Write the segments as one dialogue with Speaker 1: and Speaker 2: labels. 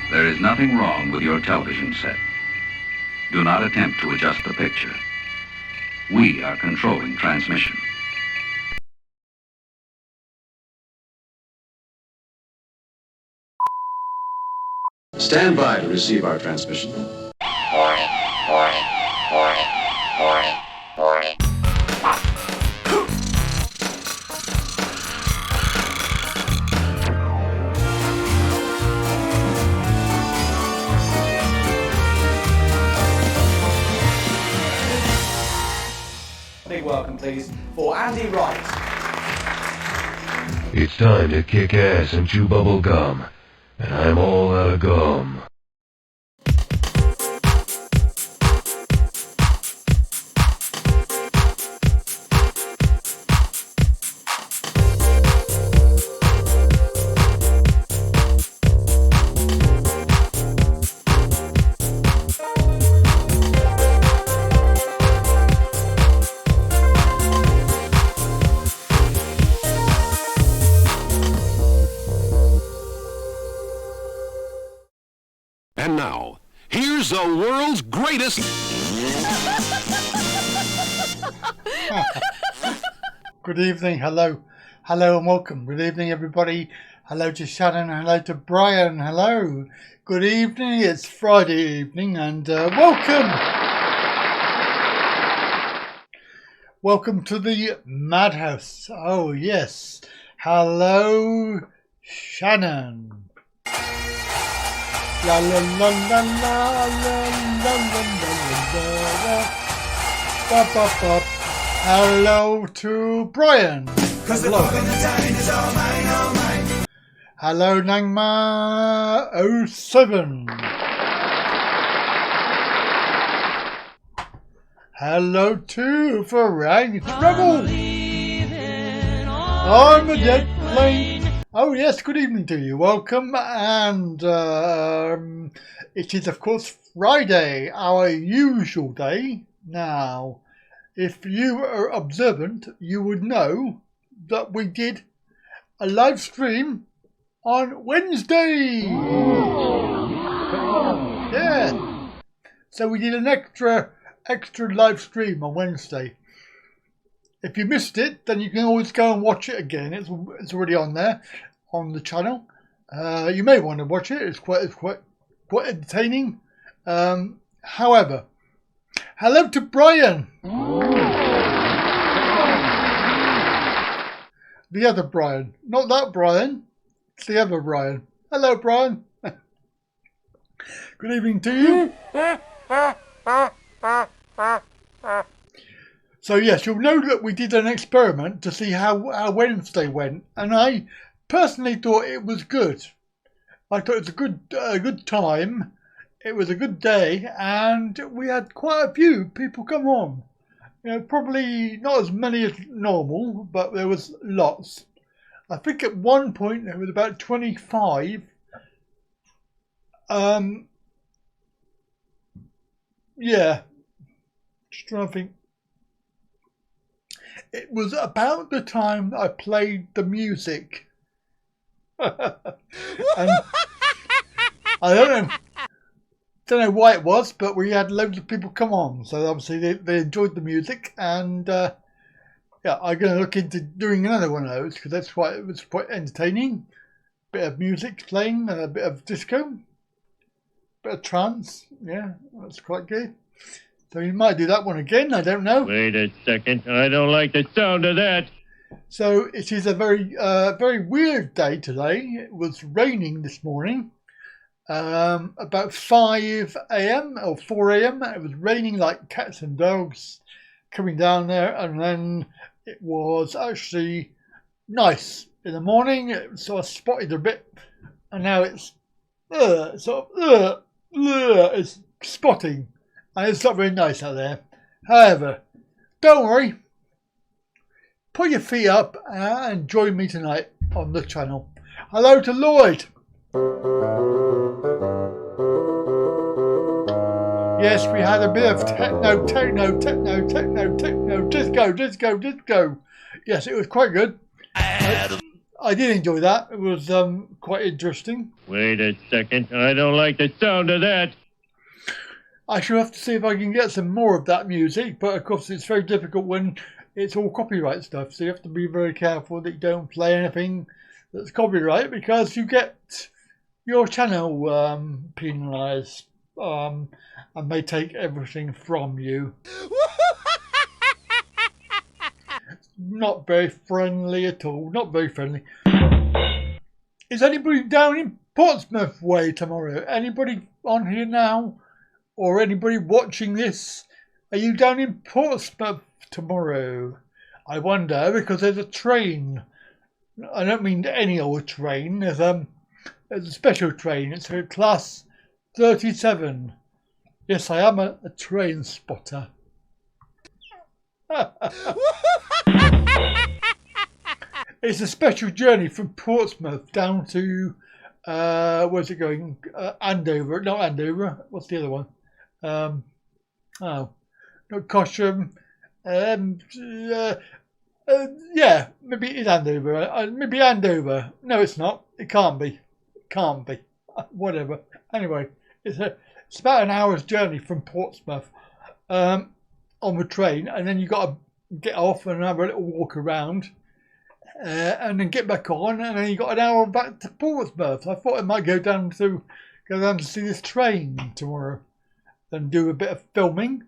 Speaker 1: There is nothing wrong with your television set. Do not attempt to adjust the picture. We are controlling transmission.
Speaker 2: Stand by to receive our transmission.
Speaker 3: Big welcome, please, for Andy Wright.
Speaker 4: It's time to kick ass and chew bubble gum, and I'm all out of gum.
Speaker 5: And now, here's the world's greatest...
Speaker 6: Good evening, hello and welcome. Good evening, everybody. Hello to Shannon, hello to Brian, hello. Good evening, it's Friday evening and welcome. Welcome to the Madhouse. Oh, yes. Hello, Shannon. La la la la la la la la la la la. Hello to Brian. Hello. Hello Nangma 07. Hello to Farang Rebel. I'm a dead plane. Oh yes, good evening to you. Welcome, and it is of course Friday, our usual day. Now, if you are observant, you would know that we did a live stream on Wednesday. Yeah, so we did an extra live stream on Wednesday. If you missed it, then you can always go and watch it again. It's already on there on the channel. You may want to watch it. It's quite entertaining. However, hello to Brian. The other Brian, not that Brian. It's the other Brian. Hello, Brian. Good evening to you. So yes, you'll know that we did an experiment to see how Wednesday went, and I personally thought it was good. I thought it was a good time. It was a good day, and we had quite a few people come on. You know, probably not as many as normal, but there was lots. I think at one point there was about 25. Yeah, just trying to think. It was about the time I played the music. And I don't know why it was, but we had loads of people come on. So obviously they enjoyed the music, and yeah, I'm going to look into doing another one of those because it was quite entertaining. Bit of music playing, and a bit of disco, bit of trance. Yeah, that's quite good. So you might do that one again, I don't know.
Speaker 7: Wait a second, I don't like the sound of that.
Speaker 6: So it is a very weird day today. It was raining this morning, about 5 a.m. or 4 a.m. It was raining like cats and dogs coming down there, and then it was actually nice in the morning. It sort of spotted a bit, and now it's it's spotting. And it's not very nice out there. However, don't worry. Put your feet up and join me tonight on the channel. Hello to Lloyd. Yes, we had a bit of techno, disco. Yes, it was quite good. I I did enjoy that. It was quite interesting.
Speaker 7: Wait a second. I don't like the sound of that.
Speaker 6: I shall have to see if I can get some more of that music, but of course it's very difficult when it's all copyright stuff, so you have to be very careful that you don't play anything that's copyright, because you get your channel penalised and they take everything from you. Not very friendly at all, not very friendly. Is anybody down in Portsmouth way tomorrow? Anybody on here now? Or anybody watching this? Are you down in Portsmouth tomorrow? I wonder, because there's a train. I don't mean any old train. There's a special train. It's a class 37. Yes, I am a train spotter. It's a special journey from Portsmouth down to where's it going? Andover. Not Andover. What's the other one? Not Cosham. Yeah, maybe it's Andover. Maybe Andover. No, it's not. It can't be. It can't be. Whatever. Anyway, it's about an hour's journey from Portsmouth on the train, and then you got to get off and have a little walk around, and then get back on, and then you got an hour back to Portsmouth. I thought I might go down to see this train tomorrow and do a bit of filming.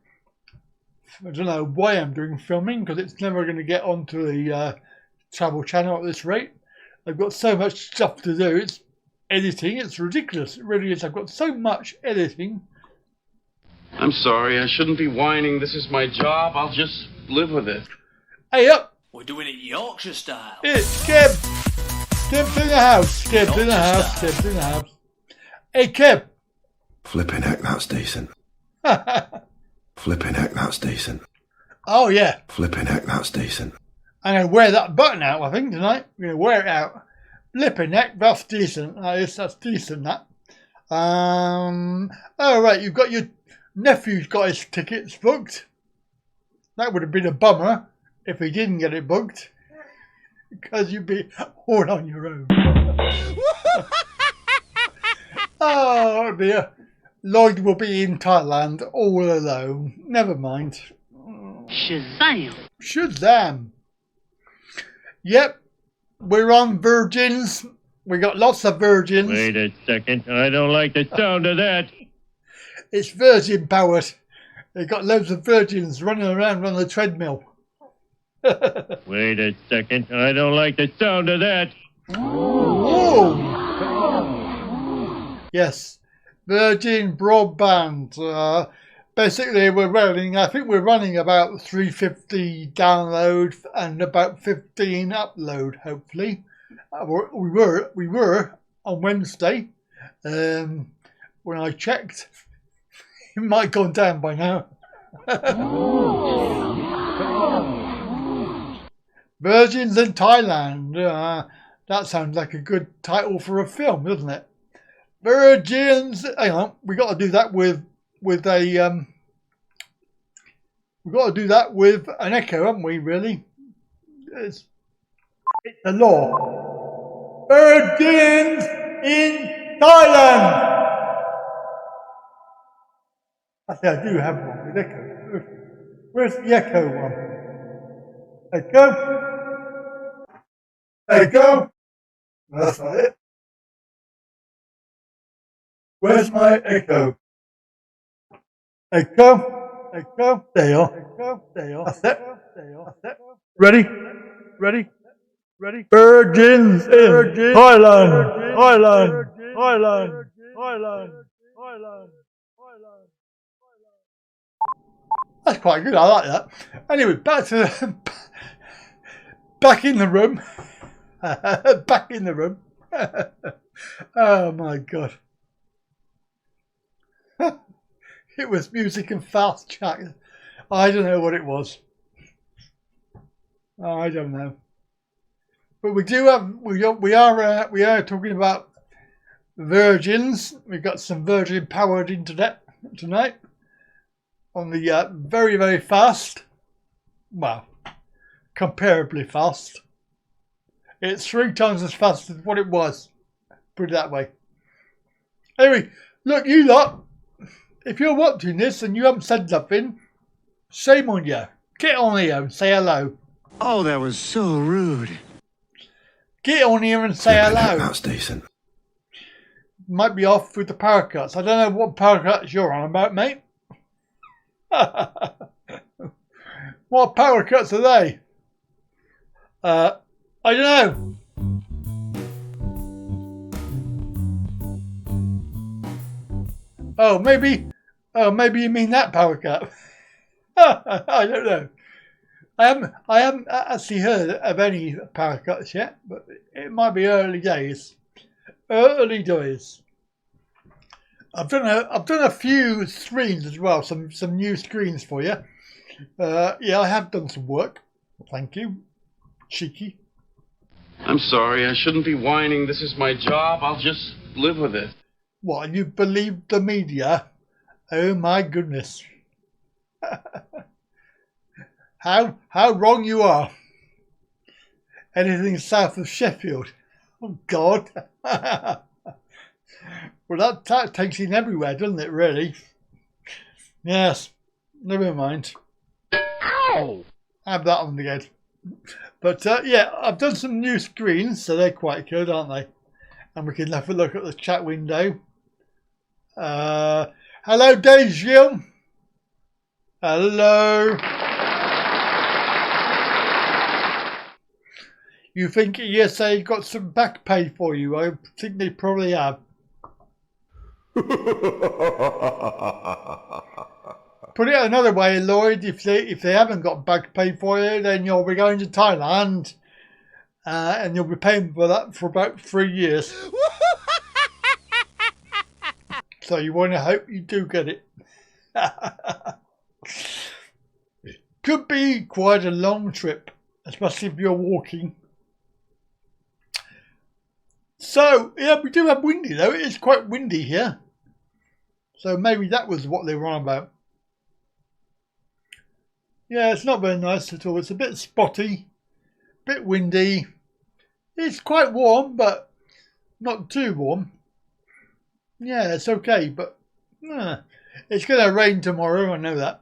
Speaker 6: I don't know why I'm doing filming, because it's never going to get onto the Travel Channel at this rate. I've got so much stuff to do. It's editing. It's ridiculous. It really is. I've got so much editing.
Speaker 8: I'm sorry. I shouldn't be whining. This is my job. I'll just live with it.
Speaker 6: Hey up!
Speaker 9: We're doing it Yorkshire style.
Speaker 6: It's Kev. Kev's in the house. Kev's in the house. Kev's in the house. Hey Kev.
Speaker 4: Flipping heck, that's decent. Flipping heck, that's decent.
Speaker 6: Oh yeah.
Speaker 4: Flipping heck, that's decent.
Speaker 6: I'm going to wear that button out, I think, tonight. I'm going to wear it out. Flipping heck, that's decent. That's decent, that. Oh right, you've got your nephew's got his tickets booked. That would have been a bummer if he didn't get it booked, because you'd be all on your own. Oh dear. Lloyd will be in Thailand all alone. Never mind.
Speaker 9: Shazam!
Speaker 6: Shazam! Yep, we're on Virgins. We got lots of Virgins.
Speaker 7: Wait a second. I don't like the sound of that.
Speaker 6: It's Virgin powered. They got loads of Virgins running around on the treadmill.
Speaker 7: Wait a second. I don't like the sound of that.
Speaker 6: Whoa! Yes. Virgin broadband. Basically, I think we're running about 350 download and about 15 upload. Hopefully, we were on Wednesday. When I checked, it might have gone down by now. Virgins in Thailand. That sounds like a good title for a film, doesn't it? Virgins. Hang on, we got to do that with a we've got to do that with an echo, haven't we? Really, it's the law. Virgins in Thailand. I think I do have one with echo. Where's the echo one? Echo. Echo. That's not it. Where's my echo? Echo. Echo. There you are. Echo. There you are. That's it. That's it. Ready? Ready? Ready? Virgins in Thailand. Thailand. Thailand. Thailand. Thailand. Thailand. That's quite good. I like that. Anyway, back in the room. Back in the room. Oh my God. It was music and fast chat. I don't know what it was. I don't know. But we do have we are talking about Virgins. We've got some Virgin powered internet tonight on the very, very fast, well, comparably fast It's 3 times as fast as what it was. Put it that way. Anyway, look, you lot, if you're watching this and you haven't said nothing, shame on you. Get on here and say hello.
Speaker 5: Oh, that was so rude.
Speaker 6: Get on here and say
Speaker 4: Flipping heck,
Speaker 6: hello.
Speaker 4: that's decent.
Speaker 6: Might be off with the power cuts. I don't know what power cuts you're on about, mate. What power cuts are they? I don't know. Oh, maybe you mean that power cut. I don't know. I haven't actually heard of any power cuts yet, but it might be early days. Early days. I've done a few screens as well, some new screens for you. Yeah, I have done some work. Thank you. Cheeky.
Speaker 8: I'm sorry, I shouldn't be whining. This is my job. I'll just live with it.
Speaker 6: What, you believe the media? Oh my goodness. How wrong you are. Anything south of Sheffield. Oh God. Well, that takes in everywhere, doesn't it, really? Yes. Never mind. Ow! Have that on the head. But yeah, I've done some new screens, so they're quite good, aren't they? And we can have a look at the chat window. Hello, Dejil. Hello. You think ESA got some back pay for you? I think they probably have. Put it another way, Lloyd, if they haven't got back pay for you, then you'll be going to Thailand and you'll be paying for that for about 3 years. So you want to hope you do get it. Could be quite a long trip, especially if you're walking. So, yeah, we do have windy though. It is quite windy here. So maybe that was what they were on about. Yeah, it's not very nice at all. It's a bit spotty, a bit windy. It's quite warm, but not too warm. Yeah, it's okay, but it's going to rain tomorrow, I know that.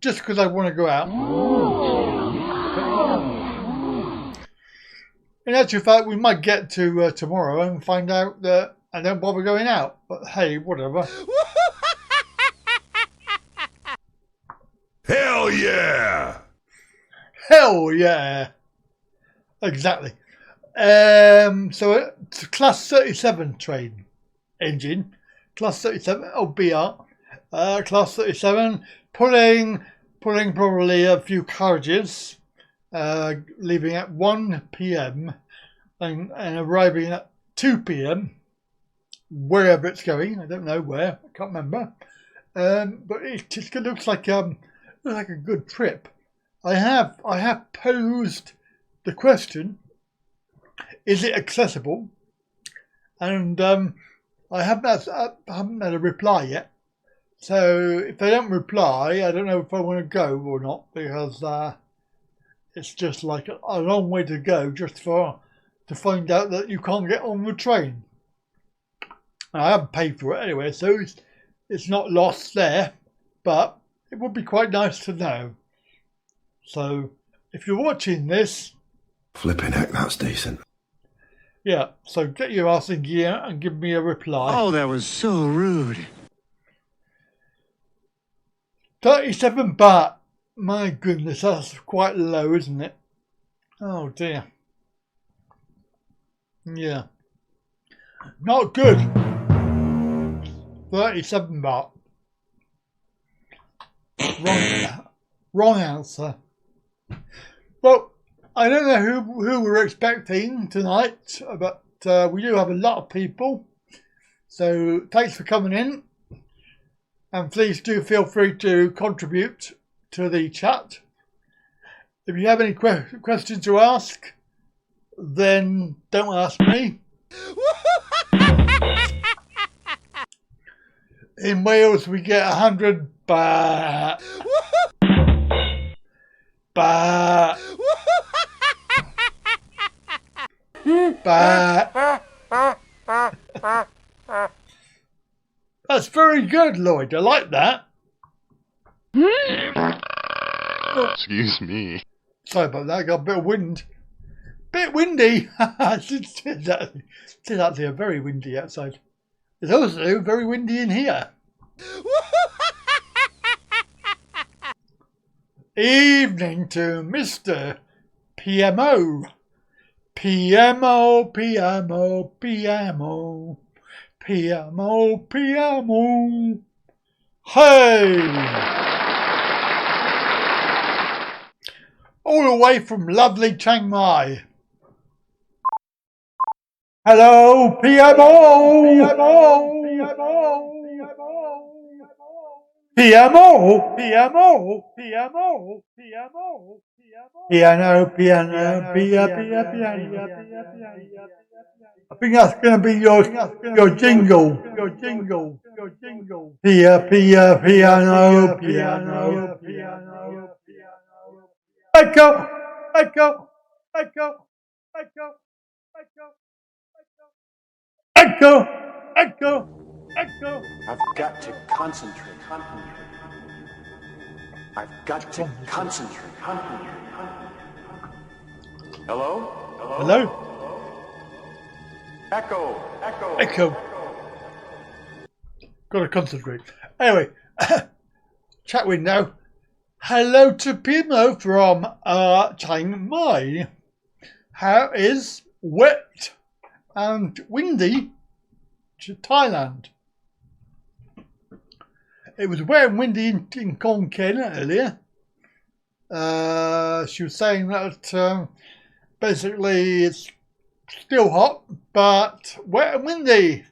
Speaker 6: Just because I want to go out. In actual fact, we might get to tomorrow and find out that I don't bother going out. But hey, whatever.
Speaker 5: Hell yeah!
Speaker 6: Hell yeah! Exactly. So it's a Class 37 train engine. Class 37, oh BR. Class 37, pulling probably a few carriages, leaving at 1 p.m. and arriving at 2 p.m. wherever it's going. I don't know where. I can't remember. But it just looks like a good trip. I have posed the question: is it accessible? And I haven't had a reply yet. So if they don't reply, I don't know if I want to go or not, because it's just like a long way to go just to find out that you can't get on the train. I haven't paid for it anyway, so it's not lost there, but it would be quite nice to know. So if you're watching this,
Speaker 4: Flipping heck, that's decent.
Speaker 6: yeah, so get your ass in gear and give me a reply.
Speaker 5: Oh, that was so rude.
Speaker 6: 37 baht. My goodness, that's quite low, isn't it? Oh dear. Yeah. Not good. 37 baht. Wrong answer. Well, I don't know who we're expecting tonight, but we do have a lot of people. So thanks for coming in. And please do feel free to contribute to the chat. If you have any questions to ask, then don't ask me. In Wales, we get 100 baht. But that's very good, Lloyd. I like that.
Speaker 7: Excuse me.
Speaker 6: Sorry about that. I got a bit of wind. Bit windy. It's actually very windy outside. It's also very windy in here. Evening to Mr. PMO. PMO, PMO, PMO. PMO, PMO. Hey! All the way from lovely Chiang Mai. Hello, PMO! PMO! PMO! PMO! PMO! PMO! Piano, piano, piano. I think that's going to be your jingle. Your jingle. Your jingle. Piano, piano, piano. Echo, echo, echo, echo, echo, echo, echo, echo.
Speaker 2: I've got to concentrate. I've got to concentrate. Hello?
Speaker 6: Hello?
Speaker 2: Echo, echo.
Speaker 6: Echo. Got to concentrate. Anyway, chat window. Hello to Pimo from Chiang Mai. How is wet and windy to Thailand? It was wet and windy in Khon Kaen earlier. She was saying that basically it's still hot, but wet and windy.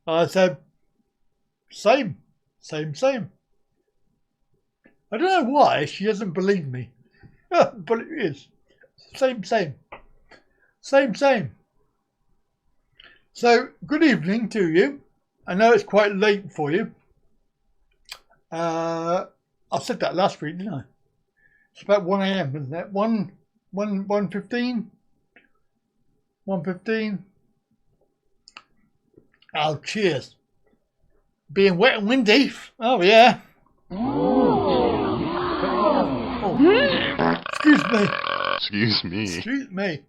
Speaker 6: I said, same. I don't know why she doesn't believe me, but it is. Same. So, good evening to you. I know it's quite late for you. I said that last week, didn't I? It's about 1 a.m., isn't it? 1:15? 1:15? Oh, cheers. Being wet and windy. Oh, yeah. Excuse me.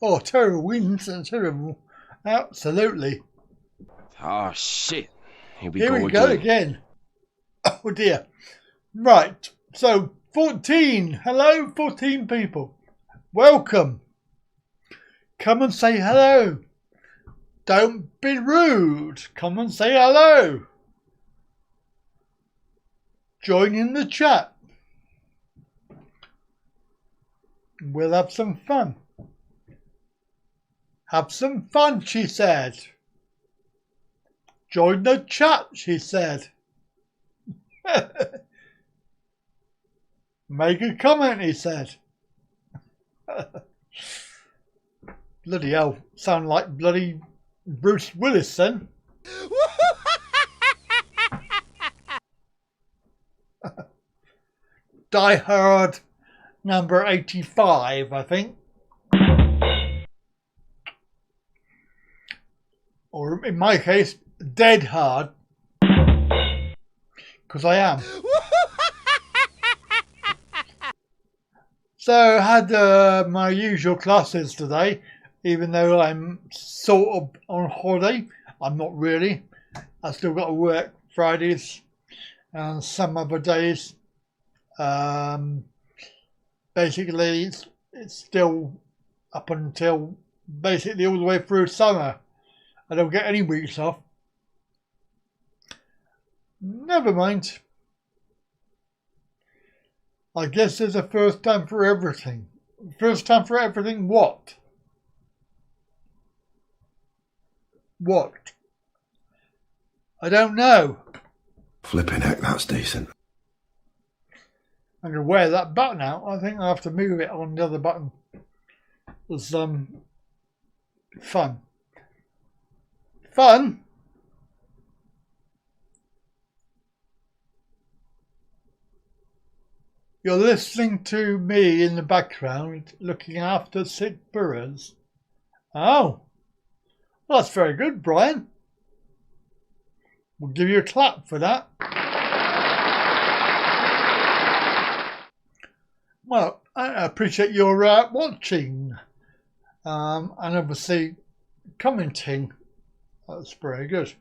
Speaker 6: Oh, terrible winds and terrible. Absolutely.
Speaker 7: Oh, shit. Here we
Speaker 6: go again. Oh, dear. Right. So, 14. Hello, 14 people. Welcome. Come and say hello. Don't be rude. Come and say hello. Join in the chat. We'll have some fun. Have some fun, she said. Join the chat, she said. Make a comment, he said. Bloody hell, sound like bloody Bruce Willis then. Die Hard number 85, I think. Or in my case, Dead Hard. Because I am. So I had my usual classes today, even though I'm sort of on holiday. I'm not really. I've still got to work Fridays and some other days. Basically, it's still up until basically all the way through summer. I don't get any weeks off. Never mind. I guess there's a first time for everything. First time for everything what? What? I don't know.
Speaker 4: Flipping heck, that's decent.
Speaker 6: I'm going to wear that button out. I think I have to move it on the other button. It's fun. Fun? You're listening to me in the background looking after sick birds. Oh, well, that's very good, Brian. We'll give you a clap for that. Well, I appreciate your watching and obviously commenting. That's very good.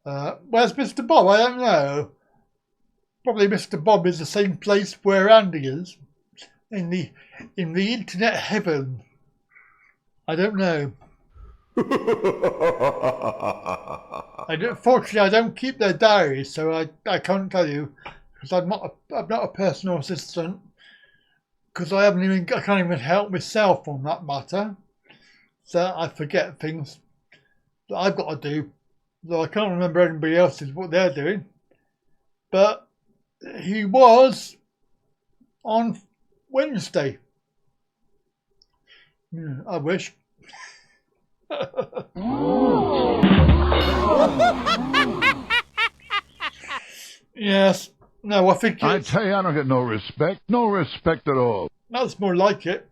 Speaker 6: Where's Mr. Bob? I don't know. Probably Mr. Bob is the same place where Andy is, in the internet heaven. I don't know. Fortunately, I don't keep their diaries, so I can't tell you because I'm not a personal assistant. Because I can't even help myself on that matter. So I forget things that I've got to do. Though I can't remember anybody else's what they're doing. But he was on Wednesday. Yeah, I wish. Yes. No, I think
Speaker 10: I tell you, I don't get no respect. No respect at all.
Speaker 6: That's more like it.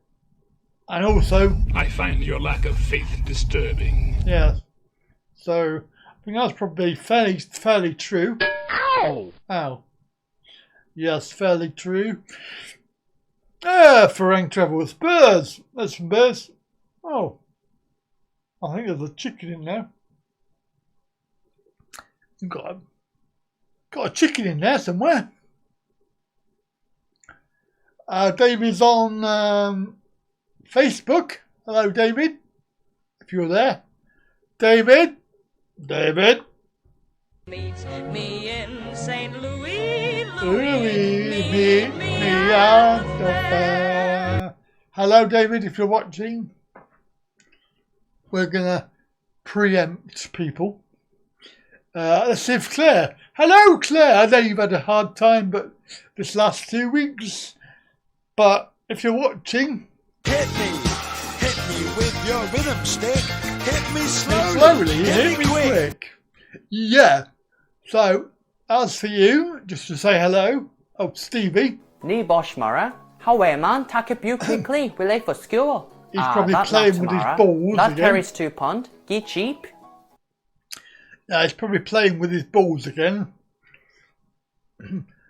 Speaker 6: And also,
Speaker 5: I find your lack of faith disturbing.
Speaker 6: Yeah. So I think that's probably fairly true.
Speaker 10: Ow!
Speaker 6: Ow. Yes, fairly true. Frank travels. Birds. There's some birds. Oh. I think there's a chicken in there. You've got a chicken in there somewhere. David's on Facebook. Hello, David. If you're there. David.
Speaker 11: Meet me in St. Louis.
Speaker 6: Meet me at the fair. Hello, David, if you're watching. We're going to preempt people. Let's see if Claire. Hello, Claire. I know you've had a hard time, but this last 2 weeks. But if you're watching,
Speaker 12: hit me with your rhythm stick. Hit me slowly.
Speaker 6: Hit me quick. Yeah. So, as for you, just to say hello. Oh, Stevie.
Speaker 13: Ni bosh mara. How are man? Take up you quickly. We're late for school.
Speaker 6: He's probably playing with his balls
Speaker 13: that
Speaker 6: again.
Speaker 13: That carries £2. Get cheap.
Speaker 6: Yeah, he's probably playing with his balls again.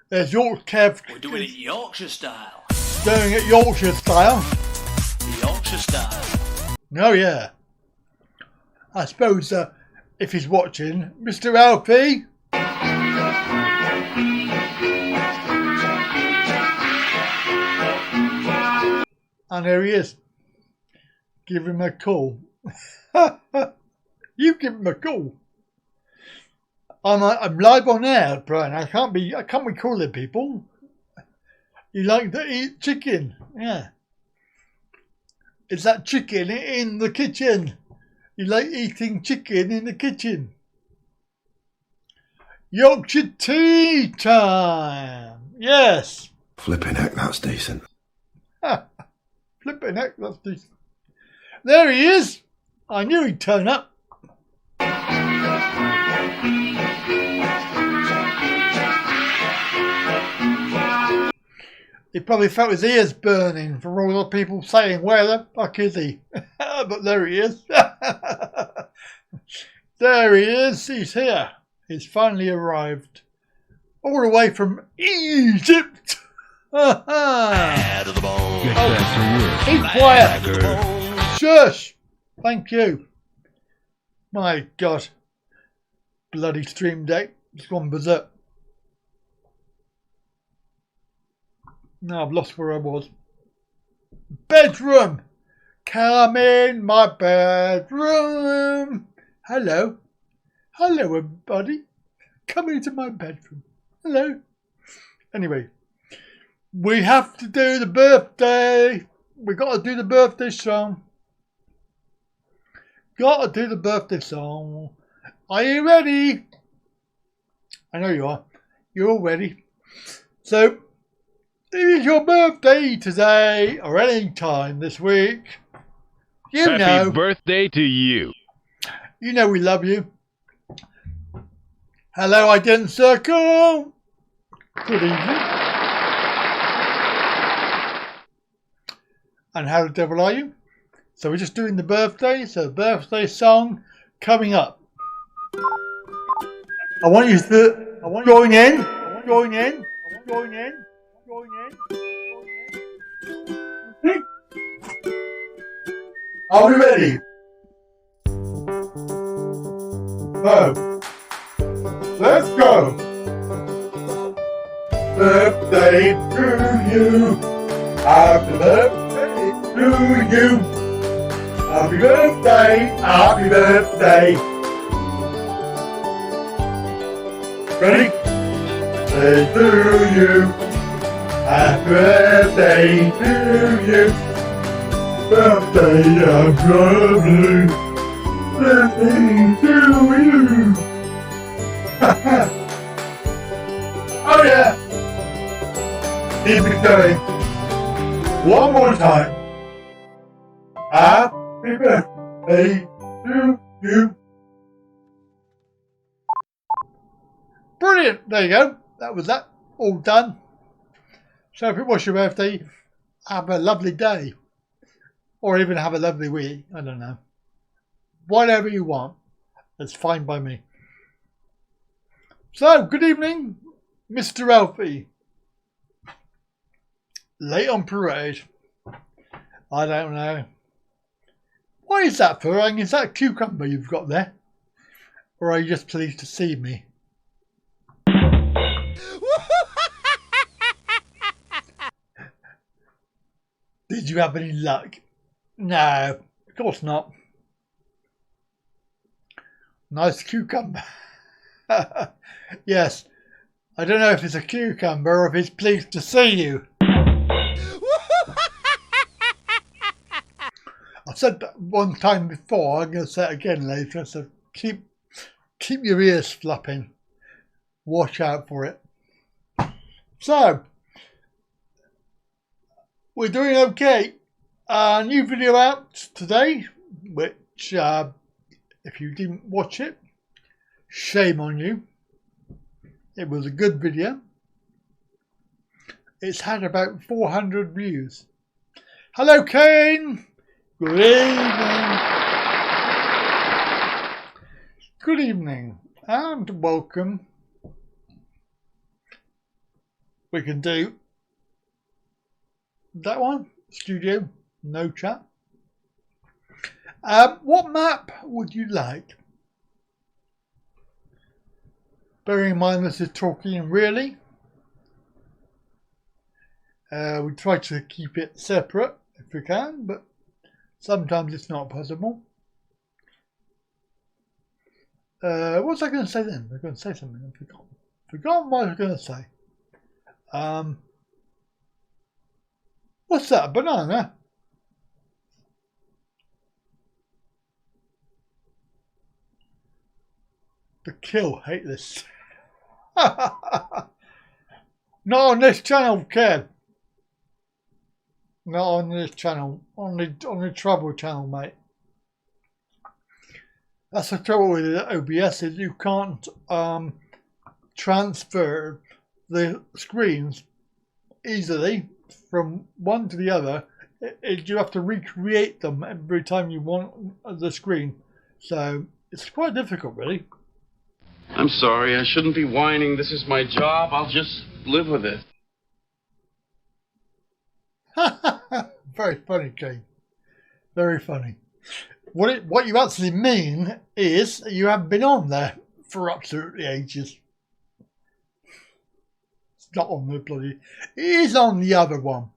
Speaker 6: There's York Kev.
Speaker 9: We're doing it Yorkshire style.
Speaker 6: Doing it Yorkshire style.
Speaker 9: Yorkshire style.
Speaker 6: Oh, yeah. I suppose if he's watching, Mr. Alfie. And there he is. Give him a call. You give him a call. I'm live on air, Brian. I can't be calling people. You like to eat chicken? Yeah. Is that chicken in the kitchen? You like eating chicken in the kitchen? Yorkshire tea time. Yes.
Speaker 4: Flipping heck, that's decent.
Speaker 6: Flipping heck, that's decent. There he is. I knew he'd turn up. He probably felt his ears burning for all the people saying, where the fuck is he? But there he is. There he is. He's here. He's finally arrived. All the way from Egypt.
Speaker 5: Out of the bone.
Speaker 6: Keep quiet. Shush. Thank you. My God. Bloody stream deck. It's gone berserk. Now I've lost where I was. Bedroom. Come in my bedroom. Hello. Hello, everybody. Come into my bedroom. Hello. Anyway, we have to do the birthday. We got to do the birthday song. Got to do the birthday song. Are you ready? I know you are. You're all ready. So, if it's your birthday today or any time this week,
Speaker 7: Happy birthday to you.
Speaker 6: You know we love you. Hello, Identity Circle. Good evening. And how the devil are you? So we're just doing the birthday. So birthday song coming up. I want you to join in. Join in. Join in. Join in. Are we ready? So, let's go. Birthday to you. Happy birthday to you. Happy birthday. Happy birthday. Ready? Birthday to you. Happy birthday to you. Birthday, happy birthday. Birthday to you. Oh yeah. Keep it going. One more time. Happy birthday to you. Brilliant. There you go. That was that. All done. So if it was your birthday, have a lovely day. Or even have a lovely week. I don't know. Whatever you want. That's fine by me. So, good evening, Mr. Alfie. Late on parade. I don't know. What is that for? Is that a cucumber you've got there? Or are you just pleased to see me? Did you have any luck? No, of course not. Nice cucumber. Yes. I don't know if it's a cucumber or if it's pleased to see you. I've said that one time before. I'm going to say it again later. So keep your ears flapping. Watch out for it. So we're doing okay. New video out today, which if you didn't watch it, shame on you. It was a good video. It's had about 400 views. Hello, Kane. Good evening. Good evening and welcome. We can do that one. Studio, no chat. What map would you like? Bearing in mind this is Talkin Really. We try to keep it separate if we can, but sometimes it's not possible. What was I going to say then? I was going to say something. I forgot. Forgot what I was going to say. What's that? A banana? The kill. Hate this. Not on this channel, kid. Not on this channel. On the trouble channel, mate. That's the trouble with OBS is you can't transfer the screens easily from one to the other. You have to recreate them every time you want the screen. So it's quite difficult, really.
Speaker 8: I'm sorry, I shouldn't be whining. This is my job. I'll just live with it.
Speaker 6: Very funny, Kane. Very funny. What you actually mean is you haven't been on there for absolutely ages. It's not on the bloody... It is on the other one.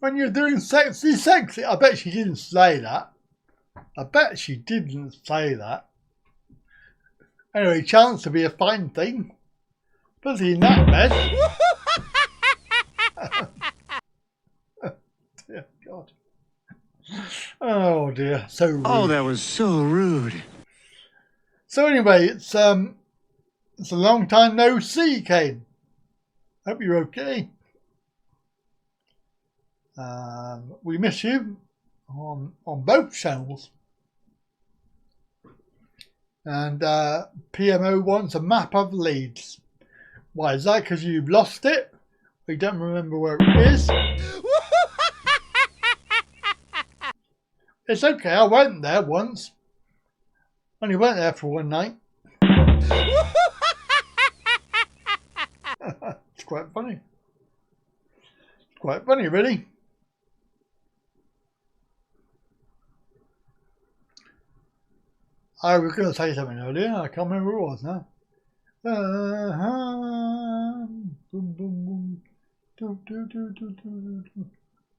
Speaker 6: When you're doing sexy, I bet she didn't say that. I bet she didn't say that. Anyway, chance to be a fine thing. Busy in that bed. Dear God. Oh dear, so rude.
Speaker 12: Oh, that was so rude.
Speaker 6: So anyway, it's a long time no see, Kane. Hope you're okay. We miss you on both channels. And PMO wants a map of Leeds. Why is that? Because you've lost it, We don't remember where it is. It's okay, I went there once. Only went there for one night. It's quite funny. It's quite funny, really. I was going to say something earlier. I can't remember what it was now.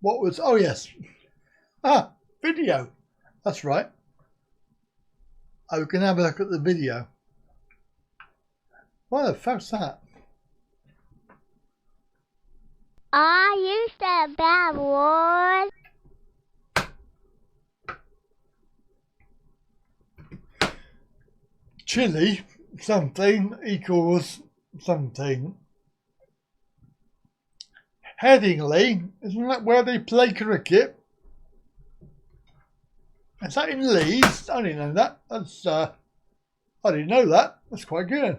Speaker 6: What was... Oh, yes. Video. That's right. I was going to have a look at the video. What the fuck's that?
Speaker 14: Are you so bad, boy?
Speaker 6: Chili something equals something. Headingley, isn't that where they play cricket? Is that in Leeds? I didn't know that. That's I didn't know that. That's quite good.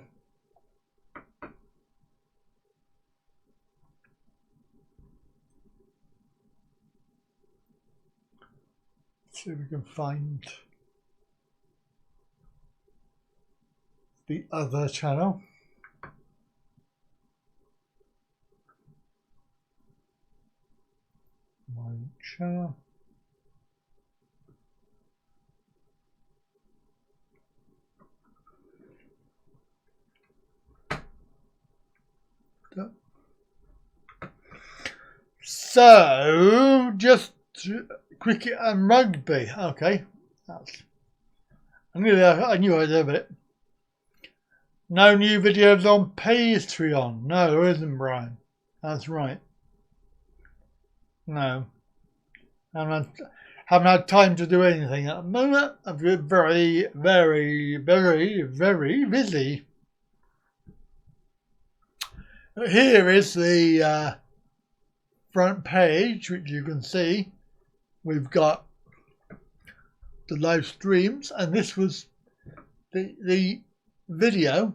Speaker 6: Let's see if we can find the other channel. My channel. So, just cricket and rugby. Okay, I knew I'd have it. No new videos on Patreon. No, there isn't, Brian. That's right. No, haven't had time to do anything at the moment. I've been very, very, very, very busy. Here is the front page, which you can see. We've got the live streams, and this was the video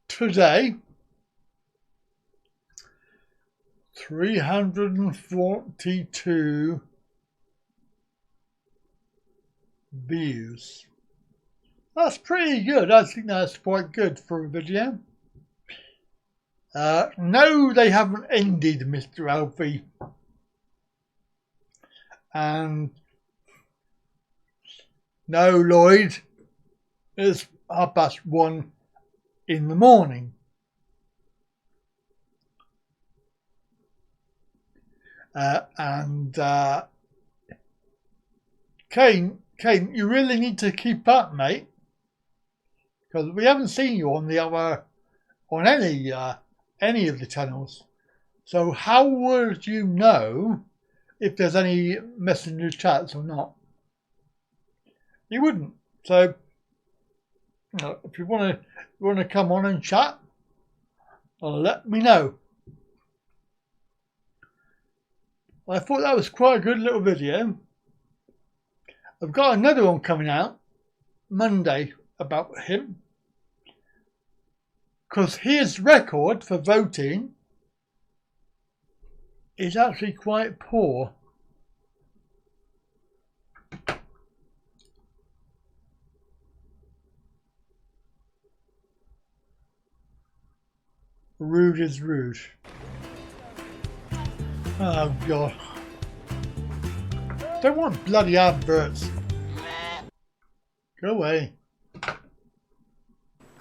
Speaker 6: today. 342 views. That's pretty good. I think that's quite good for a video. No, they haven't ended, Mr. Alfie. And no, Lloyd, it's 1:30 in the morning. Kane, you really need to keep up, mate, because we haven't seen you on any of the channels. So how would you know if there's any messenger chats or not? You wouldn't. So, if you want to come on and chat, let me know. I thought that was quite a good little video. I've got another one coming out Monday about him, because his record for voting is actually quite poor. Rude is rude. Oh God. Don't want bloody adverts. Go away.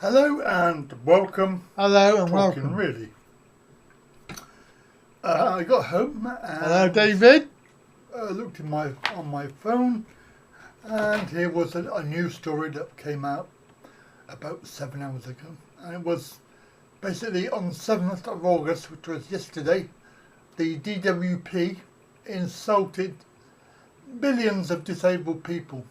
Speaker 6: Hello and welcome. Hello and welcome. Really. I got home and hello, David. Looked on my phone, and here was a news story that came out about 7 hours ago, and it was basically on 7th of August, which was yesterday. The DWP insulted billions of disabled people.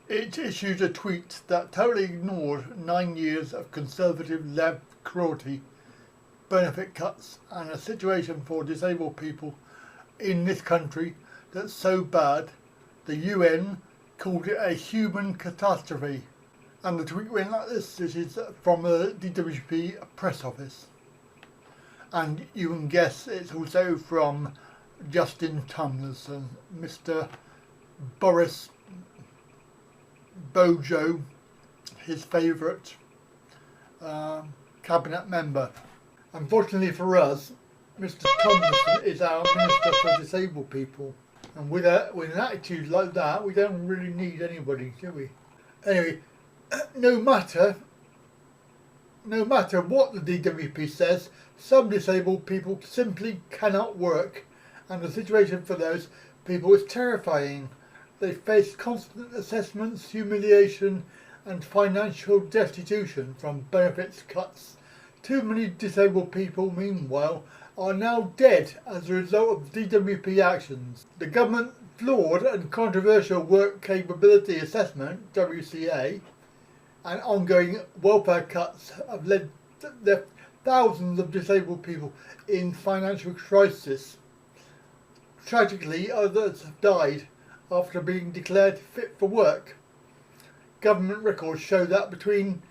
Speaker 6: It issued a tweet that totally ignored 9 years of conservative left cruelty, benefit cuts, and a situation for disabled people in this country that's so bad the UN called it a human catastrophe. And the tweet went like this. This is from the DWP press office. And you can guess it's also from Justin Tomlinson, Mr. Boris Bojo, his favourite cabinet member. Unfortunately for us, Mr. Tomlinson is our Minister for Disabled People. And with an attitude like that, we don't really need anybody, do we? Anyway, no matter what the DWP says, some disabled people simply cannot work, and the situation for those people is terrifying. They face constant assessments, humiliation and financial destitution from benefits cuts. Too many disabled people, meanwhile, are now dead as a result of DWP actions. The government flawed and controversial Work Capability Assessment, WCA, and ongoing welfare cuts have led to thousands of disabled people in financial crisis. Tragically, others have died after being declared fit for work. Government records show that between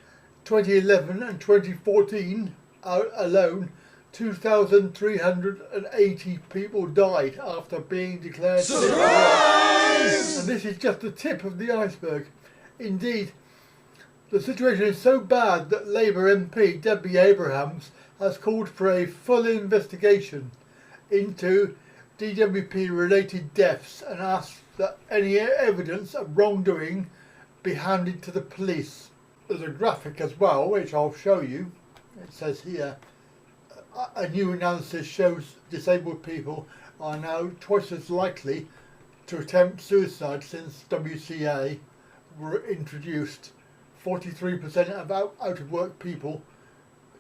Speaker 6: 2011 and 2014 alone, 2,380 people died after being declared fit for work. And this is just the tip of the iceberg. Indeed, the situation is so bad that Labour MP Debbie Abrahams has called for a full investigation into DWP related deaths and asked that any evidence of wrongdoing be handed to the police. There's a graphic as well, which I'll show you. It says here, a new analysis shows disabled people are now twice as likely to attempt suicide since WCA were introduced. 43% of out of work people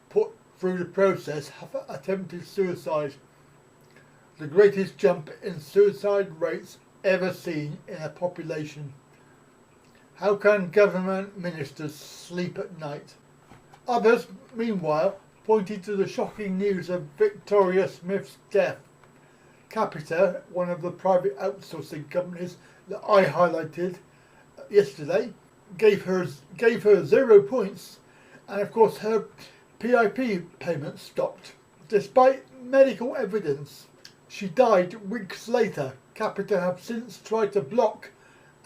Speaker 6: put through the process have attempted suicide. The greatest jump in suicide rates ever seen in a population. How can government ministers sleep at night? Others, meanwhile, pointed to the shocking news of Victoria Smith's death. Capita, one of the private outsourcing companies that I highlighted yesterday, gave her 0 points, and of course her PIP payments stopped. Despite medical evidence, she died weeks later. Capita have since tried to block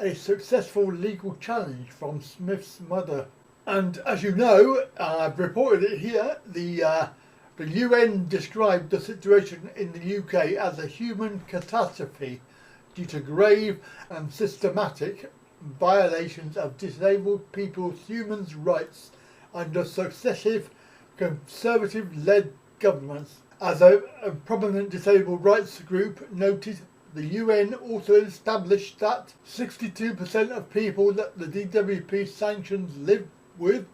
Speaker 6: a successful legal challenge from Smith's mother. And as you know, I've reported it here, the UN described the situation in the UK as a human catastrophe due to grave and systematic violations of disabled people's human rights under successive Conservative-led governments. As a prominent disabled rights group noted, the UN also established that 62% of people that the DWP sanctions live with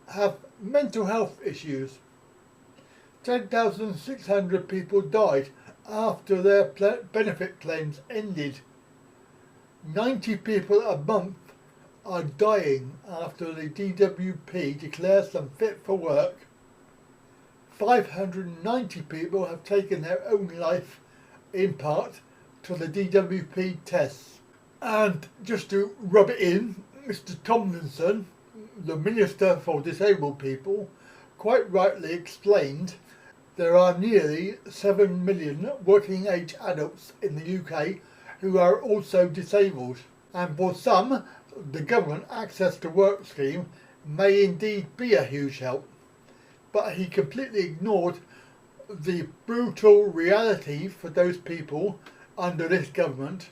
Speaker 6: have mental health issues. 10,600 people died after their benefit claims ended. 90 people a month are dying after the DWP declares them fit for work. 590 people have taken their own life, in part to the DWP tests. And just to rub it in, Mr. Tomlinson, the Minister for Disabled People, quite rightly explained there are nearly 7 million working age adults in the UK who are also disabled, and for some the government access to work scheme may indeed be a huge help. But he completely ignored the brutal reality for those people under this government.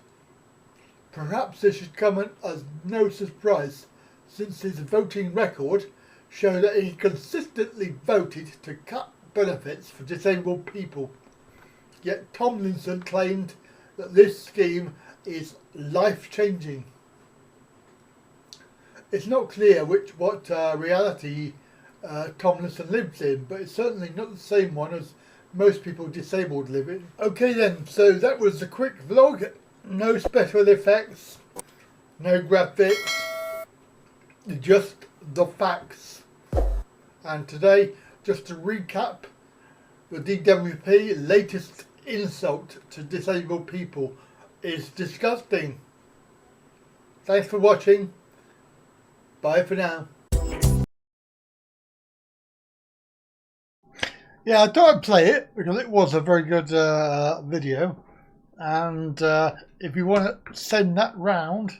Speaker 6: Perhaps this should come as no surprise, since his voting record showed that he consistently voted to cut benefits for disabled people. Yet Tomlinson claimed that this scheme is life-changing. It's not clear what reality Tomlinson lives in, but it's certainly not the same one as most people disabled live in. Okay then, so that was a quick vlog. No special effects, no graphics, just the facts. And today, just to recap, the DWP latest insult to disabled people is disgusting. Thanks for watching. Bye for now. Yeah, I thought I'd play it because it was a very good video. And if you want to send that round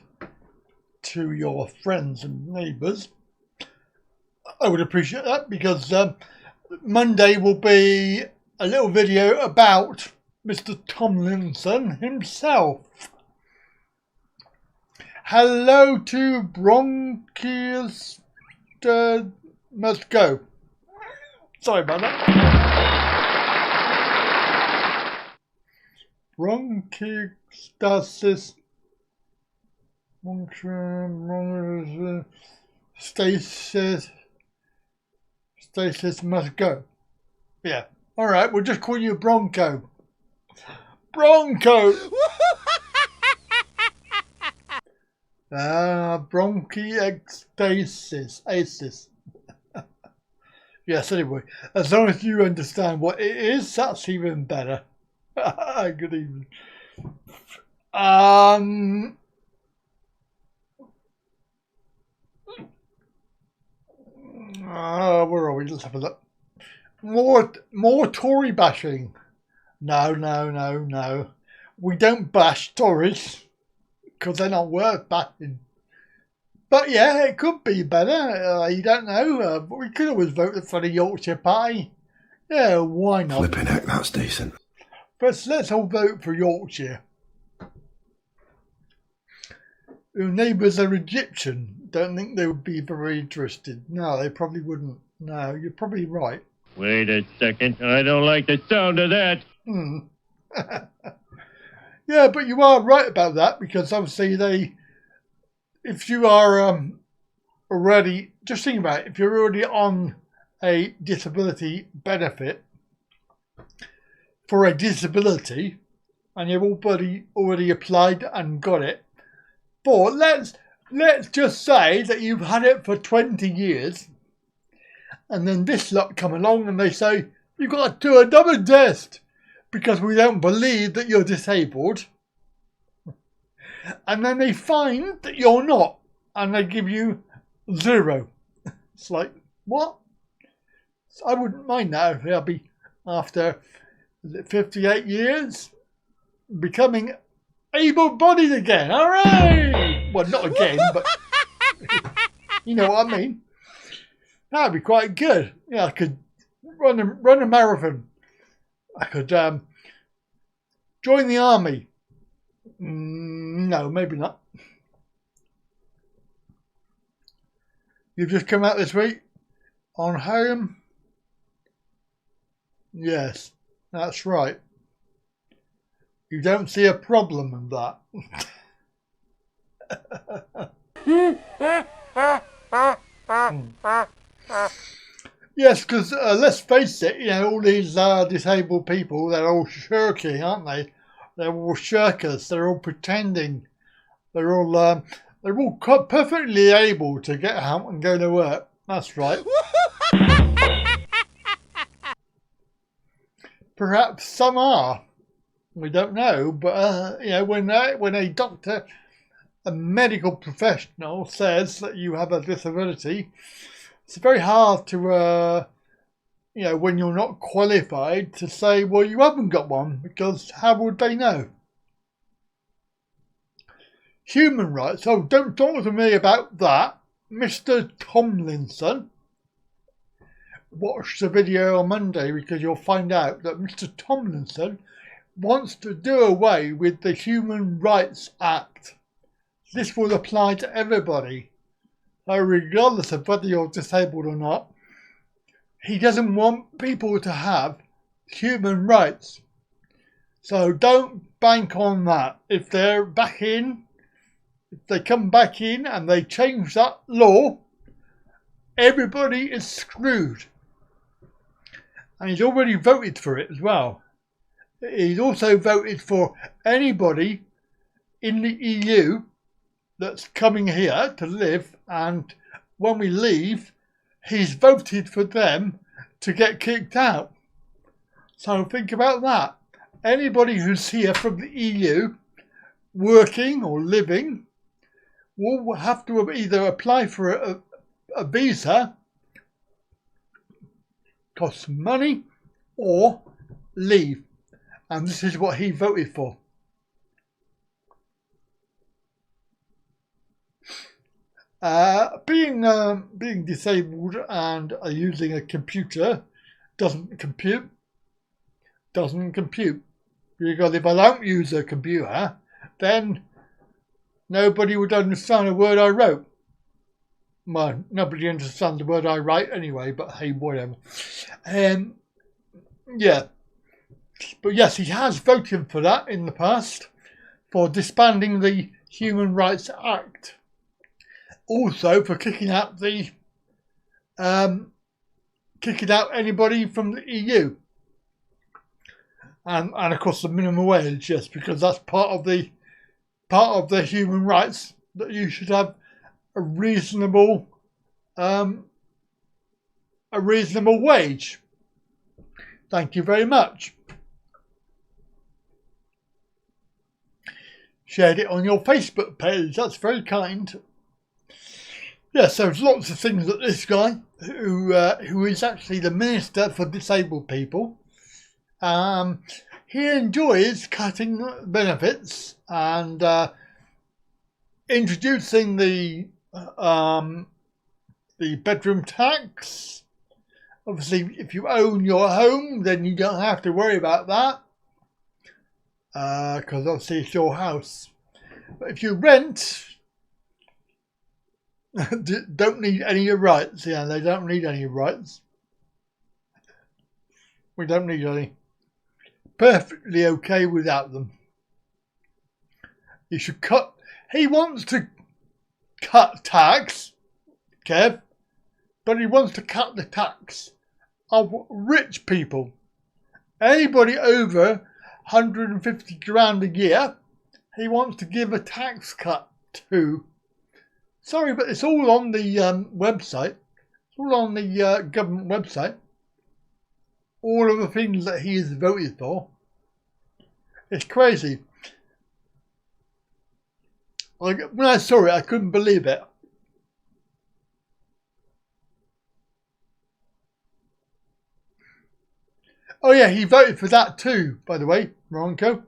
Speaker 6: to your friends and neighbours, I would appreciate that, because Monday will be a little video about Mr. Tomlinson himself. Hello to Bronchius Must Go. Sorry about that. Bronchiectasis. Stasis must go. Yeah. Alright, we'll just call you Bronco. Bronco! Bronchiectasis. Asis. Yes, anyway. As long as you understand what it is, that's even better. Good evening. Where are we? Let's have a look. More Tory bashing. No. We don't bash Tories because they're not worth bashing. But yeah, it could be better. You don't know. But we could always vote for the Yorkshire Party. Yeah, why not?
Speaker 4: Flipping heck, that's decent.
Speaker 6: But let's all vote for Yorkshire. Your neighbours are Egyptian. Don't think they would be very interested. No, they probably wouldn't. No, you're probably right.
Speaker 7: Wait a second. I don't like the sound of that.
Speaker 6: Yeah, but you are right about that, because obviously if you are already, just think about it, if you're already on a disability benefit for a disability and you've already applied and got it, but let's just say that you've had it for 20 years and then this lot come along and they say, you've got to do a double test because we don't believe that you're disabled. And then they find that you're not and they give you 0. It's like, what? I wouldn't mind that if I'll be, after 58 years, becoming able-bodied again. Hooray! Well, not again, but you know what I mean. That'd be quite good. Yeah, I could run a marathon. I could join the army. No, maybe not. You've just come out this week on home. Yes, that's right. You don't see a problem in that. Yes, because let's face it, all these disabled people, they're all shirking, aren't they? They're all shirkers. They're all pretending. They're all perfectly able to get out and go to work. That's right. Perhaps some are. We don't know, but when a doctor, a medical professional, says that you have a disability, it's very hard to, when you're not qualified, to say, well, you haven't got one, because how would they know? Human rights. Oh, don't talk to me about that, Mr. Tomlinson. Watch the video on Monday, because you'll find out that Mr. Tomlinson wants to do away with the Human Rights Act. This will apply to everybody. So regardless of whether you're disabled or not, he doesn't want people to have human rights. So don't bank on that. If they're back in, if they come back in and they change that law, everybody is screwed. And he's already voted for it as well. He's also voted for anybody in the EU that's coming here to live, and when we leave, he's voted for them to get kicked out. So think about that. Anybody who's here from the EU, working or living, will have to either apply for a visa, costs money, or leave. And this is what he voted for. Being disabled and using a computer doesn't compute. Because if I don't use a computer, then nobody would understand a word I wrote. Well, nobody understands the word I write anyway, but hey, whatever. Yeah. But yes, he has voted for that in the past, for disbanding the Human Rights Act. Also for kicking out anybody from the EU. And of course the minimum wage, yes, because that's part of the human rights, that you should have a reasonable wage. Thank you very much. Shared it on your Facebook page. That's very kind. Yes, there's lots of things that this guy, who is actually the Minister for Disabled People, he enjoys cutting benefits and introducing the bedroom tax. Obviously, if you own your home, then you don't have to worry about that, because obviously it's your house. But if you rent, don't need any rights. Yeah, they don't need any rights. We don't need any. Perfectly okay without them. You should cut. He wants to cut tax, Kev, but he wants to cut the tax of rich people. Anybody over 150 grand a year, he wants to give a tax cut to. Sorry, but it's all on the website. It's all on the government website. All of the things that he has voted for. It's crazy. When I saw it, I couldn't believe it. Oh yeah, he voted for that too, by the way, Ronco.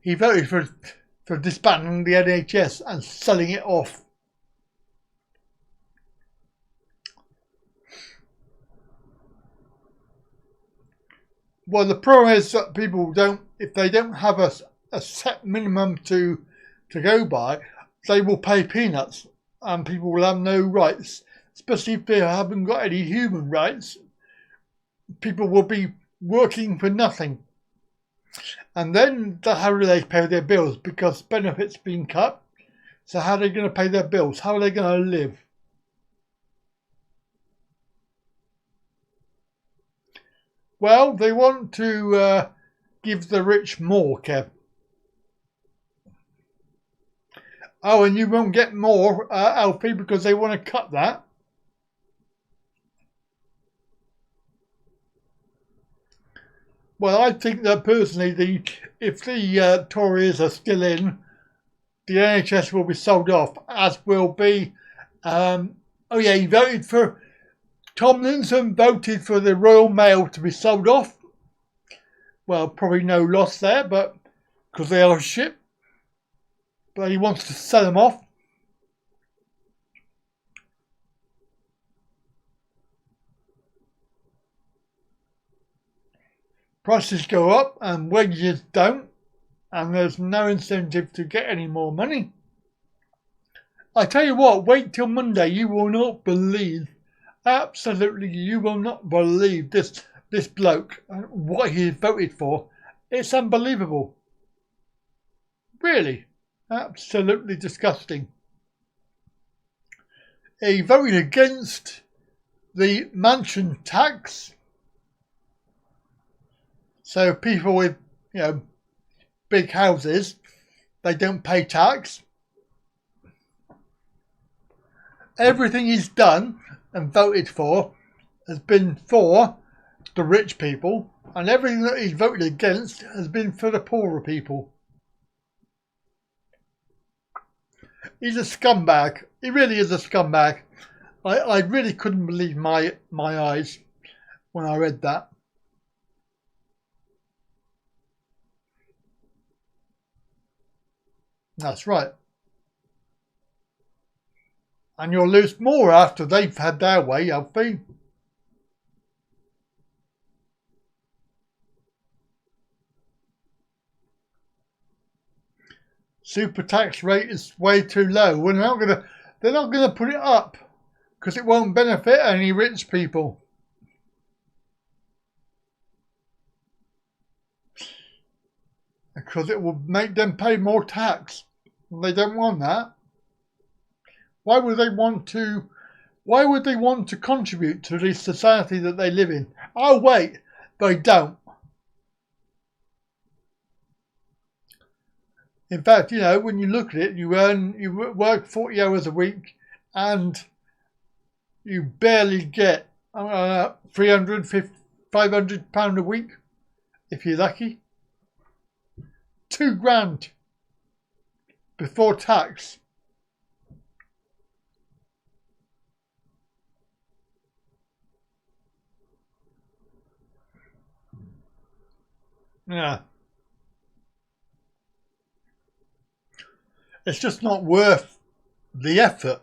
Speaker 6: He voted for disbanding the NHS and selling it off. Well, the problem is that people don't, if they don't have a set minimum to go by, they will pay peanuts and people will have no rights, especially if they haven't got any human rights. People will be working for nothing. And then how do they pay their bills? Because benefits being cut. So how are they going to pay their bills? How are they going to live? Well, they want to give the rich more, Kev. Oh, and you won't get more, Alfie, because they want to cut that. Well, I think that personally, if the Tories are still in, the NHS will be sold off, as will be. Oh yeah, he voted for. Tomlinson voted for the Royal Mail to be sold off. Well, probably no loss there, but because they are shit. But he wants to sell them off. Prices go up and wages don't, and there's no incentive to get any more money. I tell you what, wait till Monday, you will not believe. Absolutely, you will not believe this bloke and what he voted for. It's unbelievable. Really, absolutely disgusting. He voted against the mansion tax. So people with, big houses, they don't pay tax. Everything he's done and voted for has been for the rich people, and everything that he's voted against has been for the poorer people. He's a scumbag. He really is a scumbag. I really couldn't believe my eyes when I read that. That's right. And you'll lose more after they've had their way, Alfie. Super tax rate is way too low. They're not gonna put it up because it won't benefit any rich people. Because it will make them pay more tax. They don't want that. Why would they want to contribute to the society that they live in? Oh wait, they don't. In fact, when you look at it, you work 40 hours a week and you barely get 300, 500 pound a week if you're lucky. £2,000 before tax. Yeah. It's just not worth the effort.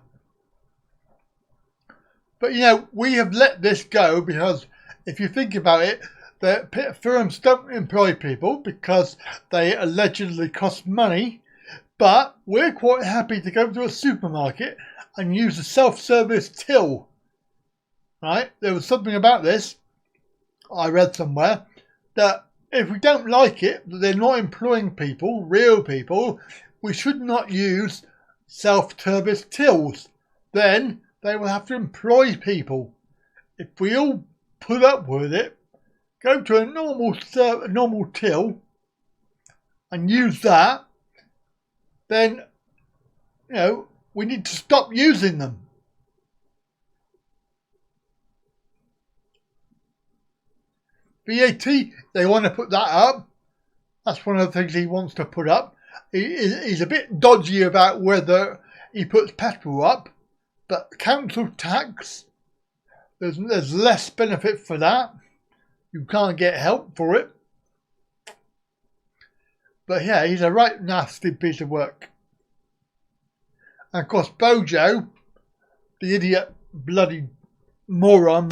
Speaker 6: But we have let this go because if you think about it, the firms don't employ people because they allegedly cost money, but we're quite happy to go to a supermarket and use a self-service till. Right? There was something about this I read somewhere that if we don't like it, that they're not employing people, real people, we should not use self-service tills. Then they will have to employ people. If we all put up with it, go to a normal till and use that, then we need to stop using them. VAT, they want to put that up. That's one of the things he wants to put up. He's a bit dodgy about whether he puts petrol up, but council tax, there's less benefit for that. You can't get help for it. But yeah, he's a right nasty piece of work. And of course, Bojo, the idiot, bloody moron,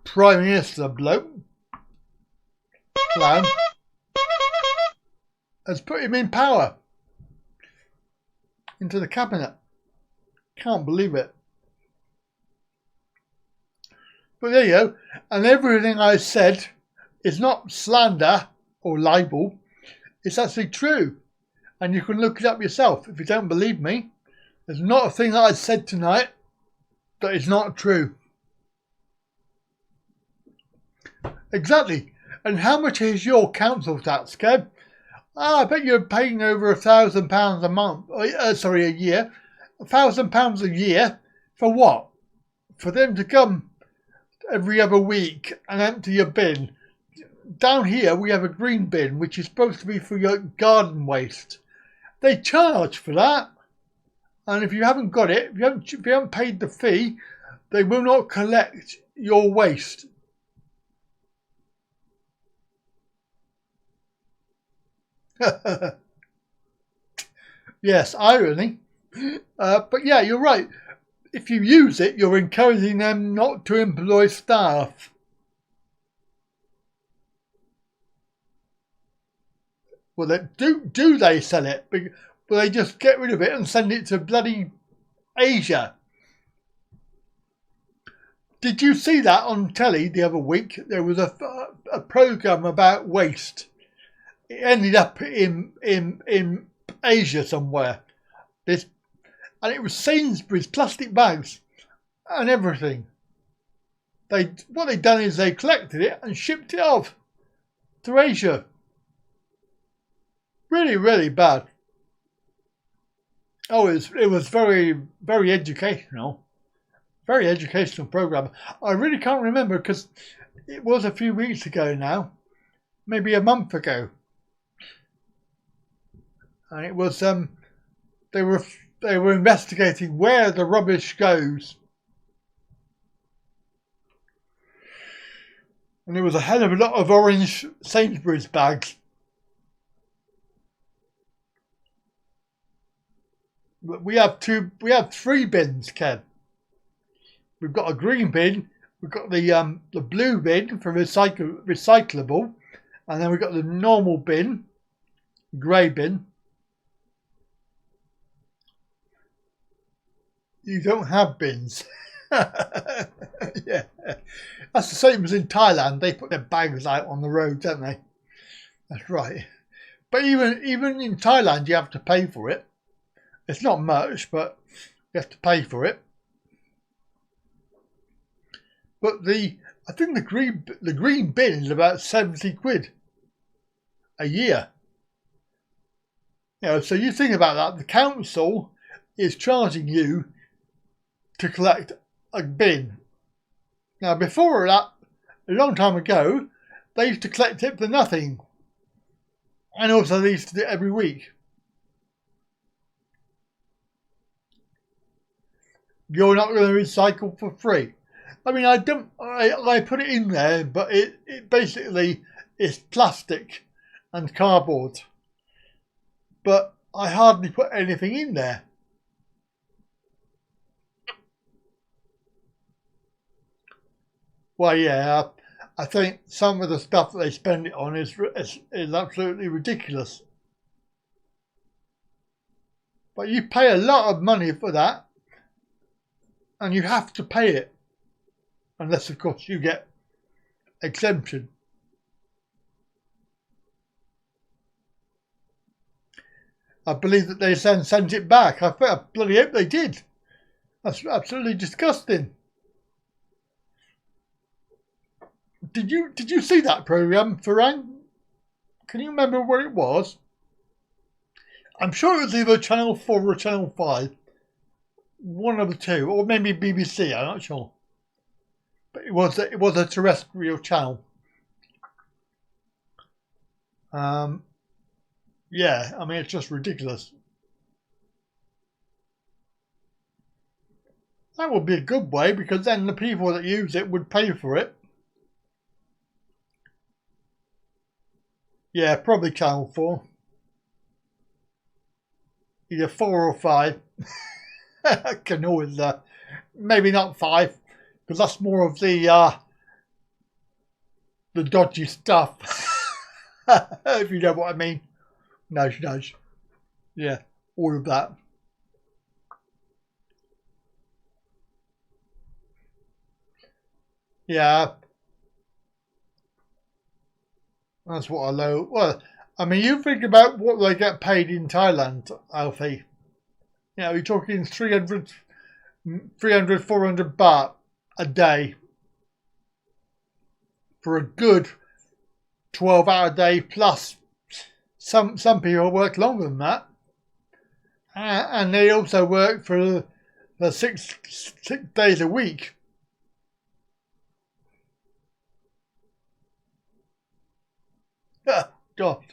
Speaker 6: Prime Minister bloke, clown, has put him in power into the cabinet. Can't believe it. But there you go. And everything I said is not slander or libel. It's actually true. And you can look it up yourself if you don't believe me. There's not a thing that I said tonight that is not true. Exactly. And how much is your council tax, Kev? I bet you're paying over £1,000 a month. A year. £1,000 a year for what? For them to come every other week and empty your bin. Down here we have a green bin which is supposed to be for your garden waste. They charge for that, and if you haven't got it, if you haven't paid the fee, they will not collect your waste. Yes, irony. But yeah, you're right. If you use it, you're encouraging them not to employ staff. Well, do they sell it? Will they just get rid of it and send it to bloody Asia? Did you see that on telly the other week? There was a program about waste. It ended up in Asia somewhere. And it was Sainsbury's plastic bags and everything. What they'd done is they collected it and shipped it off to Asia. Really, really bad. Oh, it was very, very educational. Very educational program. I really can't remember because it was a few weeks ago now. Maybe a month ago. And it was they were investigating where the rubbish goes. And there was a hell of a lot of orange Sainsbury's bags. We have three bins, Kev. We've got a green bin, we've got the blue bin for recyclable, and then we've got the normal bin, grey bin. You don't have bins. Yeah, that's the same as in Thailand. They put their bags out on the road, don't they? That's right. But even in Thailand, you have to pay for it. It's not much, but you have to pay for it. But I think the green bin is about 70 quid a year. You know, so you think about that. The council is charging you to collect a bin. Now, before that, a long time ago, they used to collect it for nothing. And also they used to do it every week. You're not going to recycle for free. I mean, I put it in there, but it basically is plastic and cardboard. But I hardly put anything in there. Well, yeah, I think some of the stuff that they spend it on is absolutely ridiculous. But you pay a lot of money for that, and you have to pay it. Unless, of course, you get exemption. I believe that they then sent it back. I bloody hope they did. That's absolutely disgusting. Did you see that programme, Farang? Can you remember where it was? I'm sure it was either Channel 4 or Channel 5. One of the two, or maybe BBC, I'm not sure. But it was a terrestrial channel. Yeah, I mean, it's just ridiculous. That would be a good way, because then the people that use it would pay for it. Yeah, probably Channel 4. Either 4 or 5. I can always, maybe not 5, because that's more of the dodgy stuff. If you know what I mean. Nudge, nudge. Yeah, all of that. Yeah. That's what I know. Well, I mean, you think about what they get paid in Thailand, Alfie. You know, you're talking 300, 400 baht a day for a good 12-hour day plus. Some people work longer than that. And they also work for 6 days a week. God.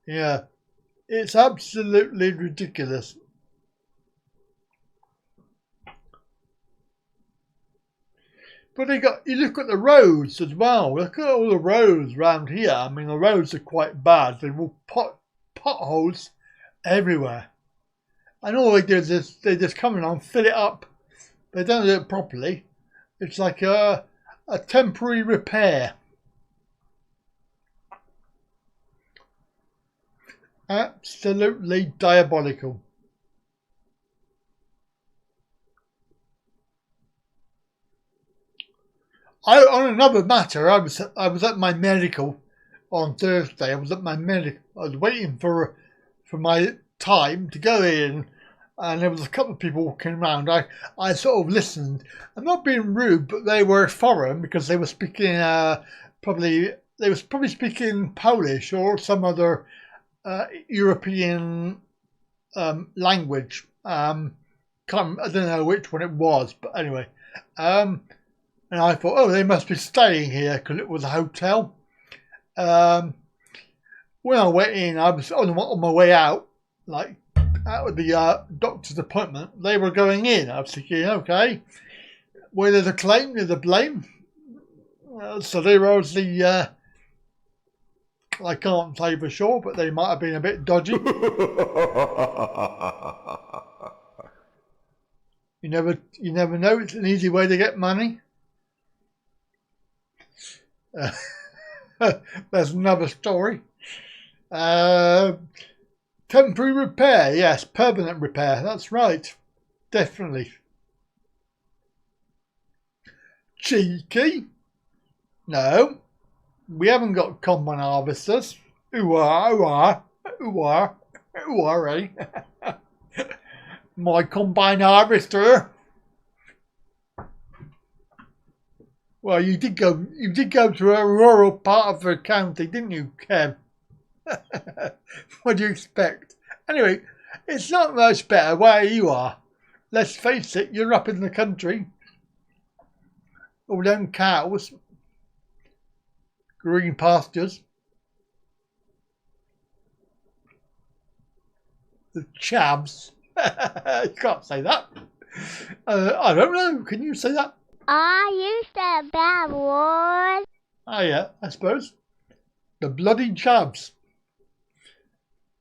Speaker 6: Yeah. It's absolutely ridiculous. But you look at the roads as well. Look at all the roads around here. I mean, the roads are quite bad. They've all potholes everywhere. And all they do is they just come in and fill it up. They don't do it properly. It's like a temporary repair. Absolutely diabolical. On another matter, I was at my medical on Thursday. I was waiting for my time to go in, and there was a couple of people walking around. I sort of listened. I'm not being rude, but they were foreign because they were speaking probably speaking Polish or some other European language. I don't know which one it was, but anyway. And I thought, oh, they must be staying here because it was a hotel. When I went in, I was on my way out, like out of the doctor's appointment. They were going in. I was thinking, okay, where there's a claim, there's a blame. So they were obviously I can't say for sure, but they might have been a bit dodgy. You never know. It's an easy way to get money. There's another story. Temporary repair, yes, permanent repair. That's right, definitely. Cheeky? No, we haven't got combine harvesters. Who are, eh? My combine harvester. Well, you did go to a rural part of the county, didn't you, Kev? What do you expect? Anyway, it's not much better where you are. Let's face it, you're up in the country. All them cows, green pastures, the chavs. You can't say that. I don't know. Can you say that?
Speaker 14: Are you the bad word?
Speaker 6: Oh yeah, I suppose. The bloody chavs.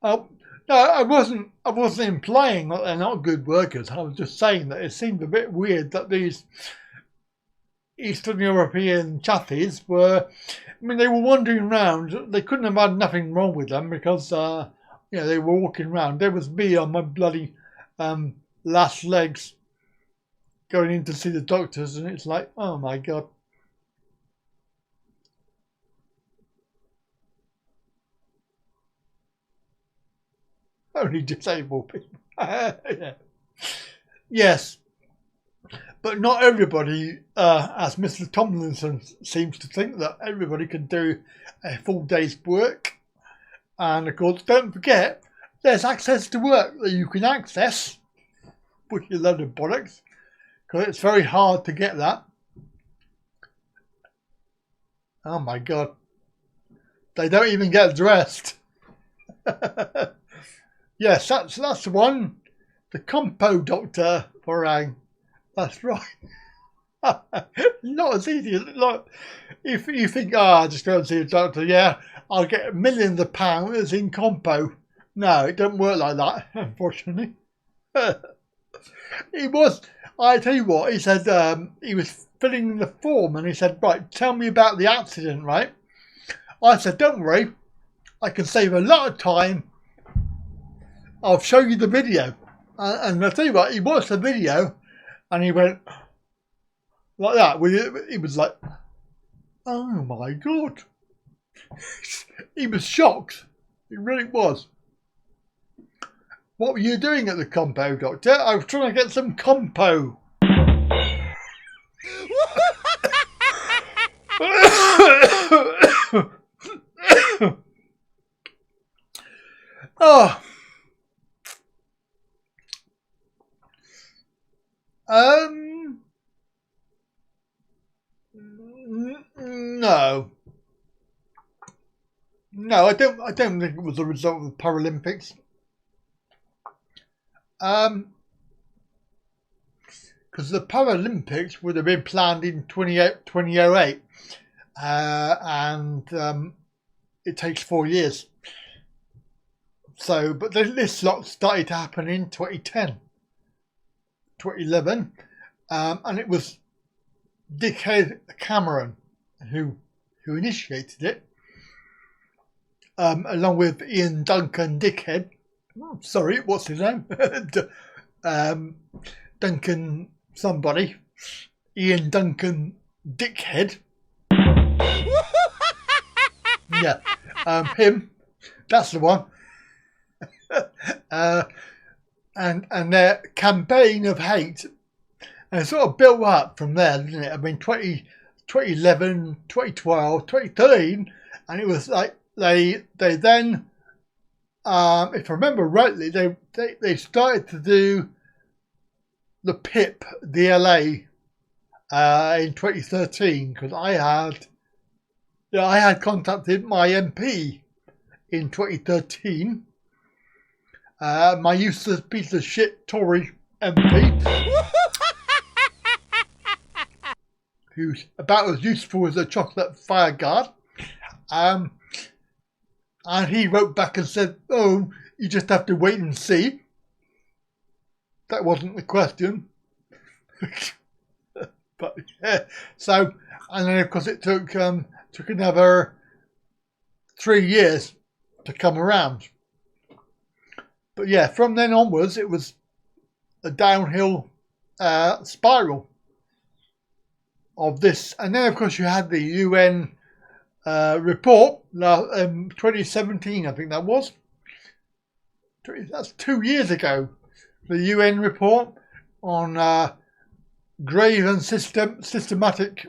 Speaker 6: No, I wasn't implying that they're not good workers. I was just saying that it seemed a bit weird that these Eastern European chaffies were. I mean, they were wandering around. They couldn't have had nothing wrong with them because they were walking around. There was me on my bloody last legs, going in to see the doctors, and it's like, oh my God. Only disabled people. Yeah. Yes, but not everybody, as Mr. Tomlinson seems to think, that everybody can do a full day's work. And of course, don't forget, there's access to work that you can access, with your load of bollocks, because it's very hard to get that. Oh my God. They don't even get dressed. Yes, that's the one. The compo doctor Farang. That's right. Not as easy as it looks. If you think, I just go and see a doctor, yeah, I'll get millions of pounds in compo. No, it doesn't work like that, unfortunately. I tell you what, he said he was filling in the form and he said, right, tell me about the accident, right? I said, don't worry, I can save a lot of time. I'll show you the video. And I tell you what, he watched the video and he went like that. He was like, oh my God. He was shocked. He really was. What were you doing at the compo, doctor? I was trying to get some compo. Oh. No, I don't think it was a result of the Paralympics. Because the Paralympics would have been planned in 2008, and it takes 4 years. So, but this lot started to happen in 2010, 2011, and it was Dickhead Cameron who initiated it, along with Ian Duncan Dickhead. Oh, sorry, what's his name? Duncan somebody. Ian Duncan Dickhead. Yeah, him. That's the one. And their campaign of hate, and it sort of built up from there, didn't it? I mean, 2011, 2012, 2013, and it was like they then, if I remember rightly, they started to do the PIP DLA in 2013, because I had contacted my MP in 2013. My useless piece of shit Tory MP, who's about as useful as a chocolate fire guard. And he wrote back and said, oh, you just have to wait and see. That wasn't the question. But yeah, so, and then of course it took another 3 years to come around. But yeah, from then onwards it was a downhill spiral of this. And then of course you had the UN report, 2017 I think that was. That's 2 years ago. The UN report on grave and systematic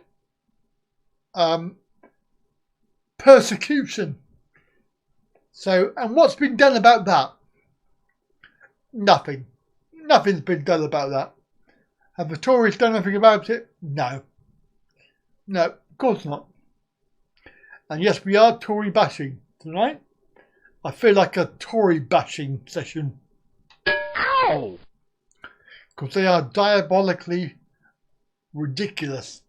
Speaker 6: persecution. So, and what's been done about that? Nothing. Nothing's been done about that. Have the Tories done anything about it? No. No, of course not. And yes, we are Tory bashing tonight. I feel like a Tory bashing session. Ow! Because they are diabolically ridiculous.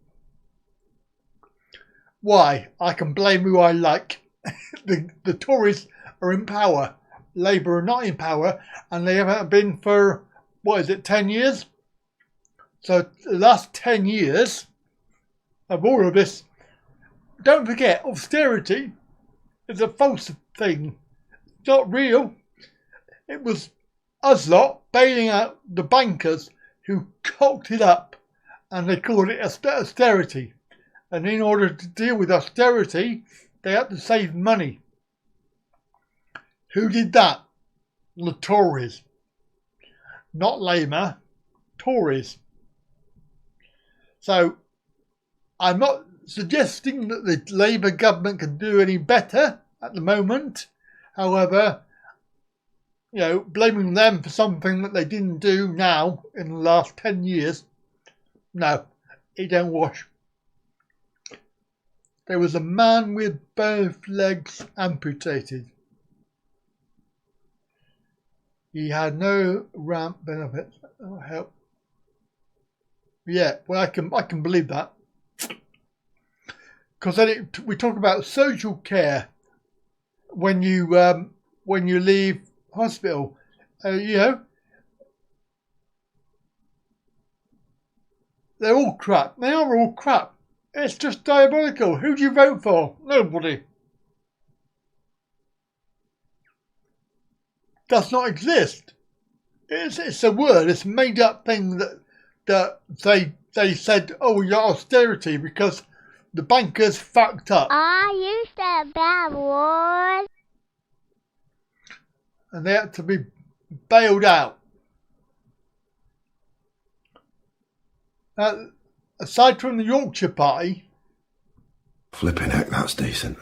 Speaker 6: Why? I can blame who I like. The Tories are in power. Labour are not in power, and they haven't been for, 10 years? So the last 10 years of all of this, don't forget, austerity is a false thing. It's not real. It was us lot bailing out the bankers who cocked it up, and they called it austerity. And in order to deal with austerity, they had to save money. Who did that? The Tories. Not Labour, Tories. So, I'm not suggesting that the Labour government can do any better at the moment. However, blaming them for something that they didn't do now in the last 10 years, no, it don't wash. There was a man with both legs amputated. He had no ramp benefits. Oh, help. Yeah, well, I can believe that. Because then we talk about social care when you leave hospital. They're all crap. They are all crap. It's just diabolical. Who do you vote for? Nobody. Does not exist. It's a word. It's a made up thing that they said, oh, you're austerity because the bankers fucked up.
Speaker 14: I used that bad word.
Speaker 6: And they had to be bailed out. Aside from the Yorkshire Party.
Speaker 4: Flipping heck, that's decent.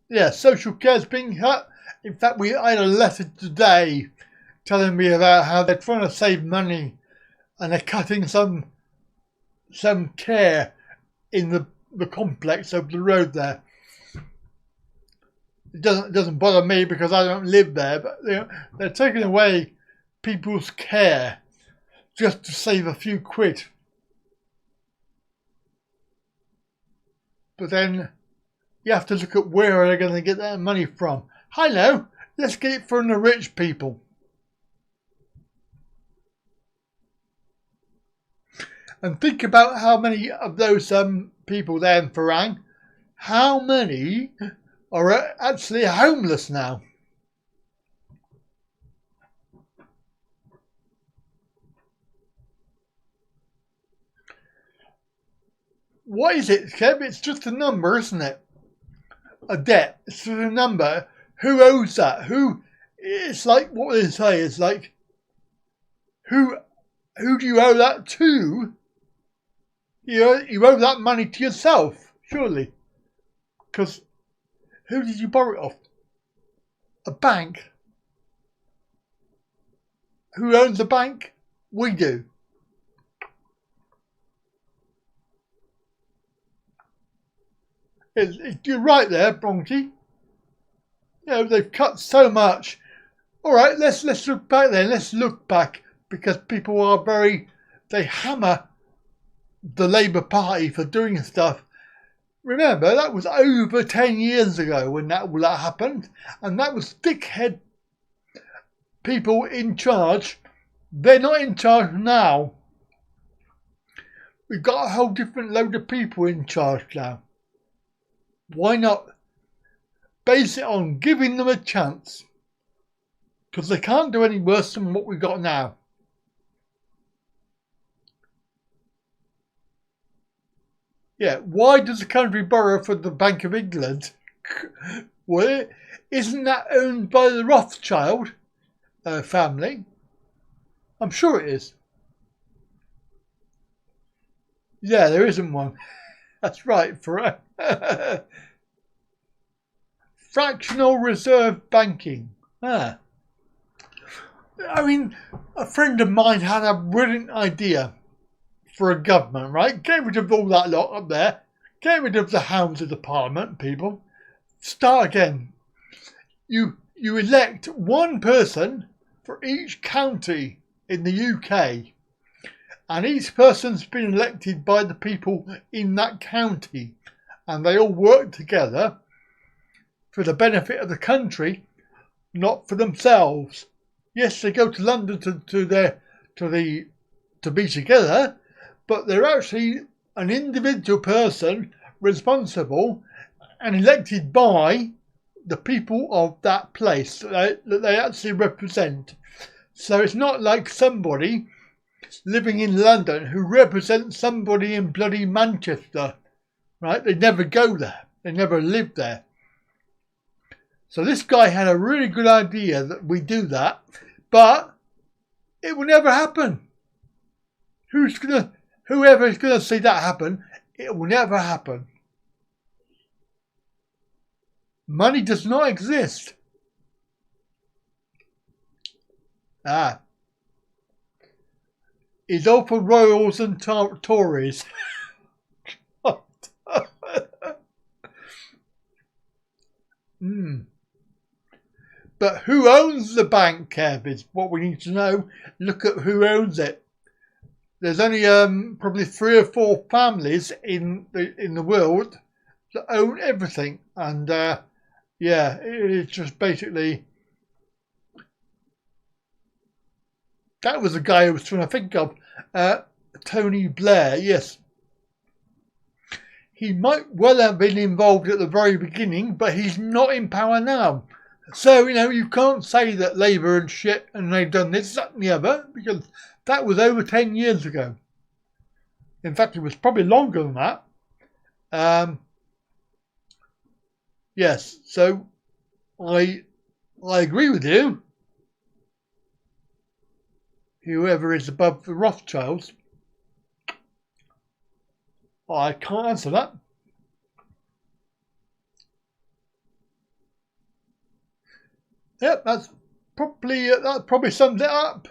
Speaker 6: Yeah, social care's being cut. In fact, I had a letter today telling me about how they're trying to save money and they're cutting some care in the complex over the road there. It doesn't bother me because I don't live there, but they're taking away people's care just to save a few quid. But then you have to look at where they're going to get that money from. Hello, let's get it from the rich people. And think about how many of those people there in Farang, how many are actually homeless now? What is it, Kev? It's just a number, isn't it? A debt. It's just a number. Who owes that? It's like, what they say, it's like, who do you owe that to? You owe that money to yourself, surely. Because who did you borrow it off? A bank. Who owns the bank? We do. You're right there, Bronte. They've cut so much. All right, let's look back then. Let's look back because people are they hammer the Labour Party for doing stuff. remember, that was over 10 years ago when all that happened, and that was dickhead people in charge. They're not in charge now. We've got a whole different load of people in charge now. Why not base it on giving them a chance? Because they can't do any worse than what we've got now. Yeah, why does the country borrow from the Bank of England? Well, isn't that owned by the Rothschild family? I'm sure it is. Yeah, there isn't one. That's right, for fractional reserve banking. Ah. I mean, a friend of mine had a brilliant idea for a government, right? Get rid of all that lot up there. Get rid of the Hounds of the Parliament, people. Start again. You elect one person for each county in the UK. And each person's been elected by the people in that county. And they all work together for the benefit of the country, not for themselves. Yes, they go to London to be together, but they're actually an individual person responsible and elected by the people of that place that they actually represent. So it's not like somebody living in London who represents somebody in bloody Manchester, right? They never go there. They never live there. So this guy had a really good idea that we do that, but it will never happen. Whoever is gonna see that happen, it will never happen. Money does not exist. It's all for royals and Tories. But who owns the bank, Kev, is what we need to know. Look at who owns it. There's only probably 3 or 4 families in the world that own everything, and yeah, it's just basically that was the guy I was trying to think of, Tony Blair. Yes, he might well have been involved at the very beginning, but he's not in power now. So, you can't say that Labour and shit and they've done this, that and the other, because that was over 10 years ago. In fact, it was probably longer than that. Yes, so I agree with you. Whoever is above the Rothschilds, I can't answer that. Yep, that probably sums it up.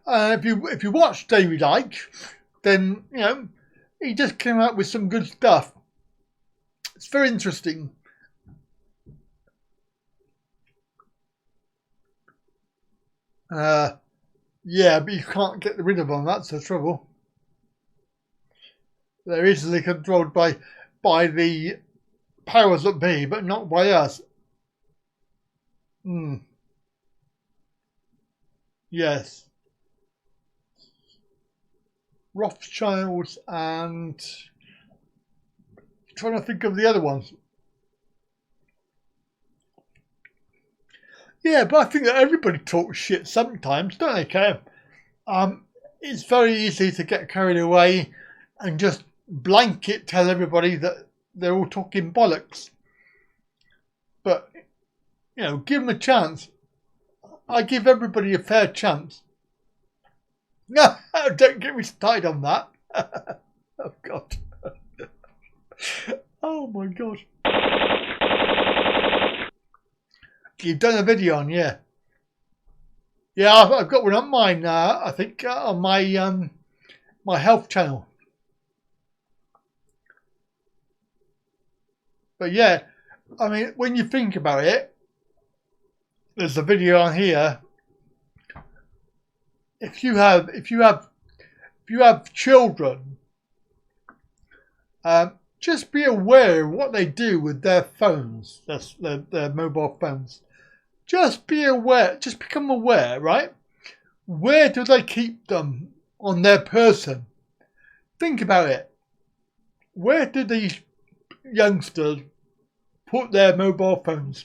Speaker 6: If you watch David Icke, then he just came out with some good stuff. It's very interesting. Yeah, but you can't get rid of them. That's the trouble. They're easily controlled by the powers that be, but not by us. Yes. Rothschilds and trying to think of the other ones. Yeah, but I think that everybody talks shit sometimes, don't they, Kev? It's very easy to get carried away and just blanket tell everybody that they're all talking bollocks. But, give them a chance. I give everybody a fair chance. No, don't get me started on that. Oh, God. Oh, my God. You've done a video on, yeah. Yeah, I've got one on mine, I think, on my my health channel. But yeah, I mean, when you think about it, there's a video on here. If you have children, just be aware of what they do with their phones, their mobile phones. Just be aware, just become aware, right? Where do they keep them on their person? Think about it. Where do these youngsters put their mobile phones?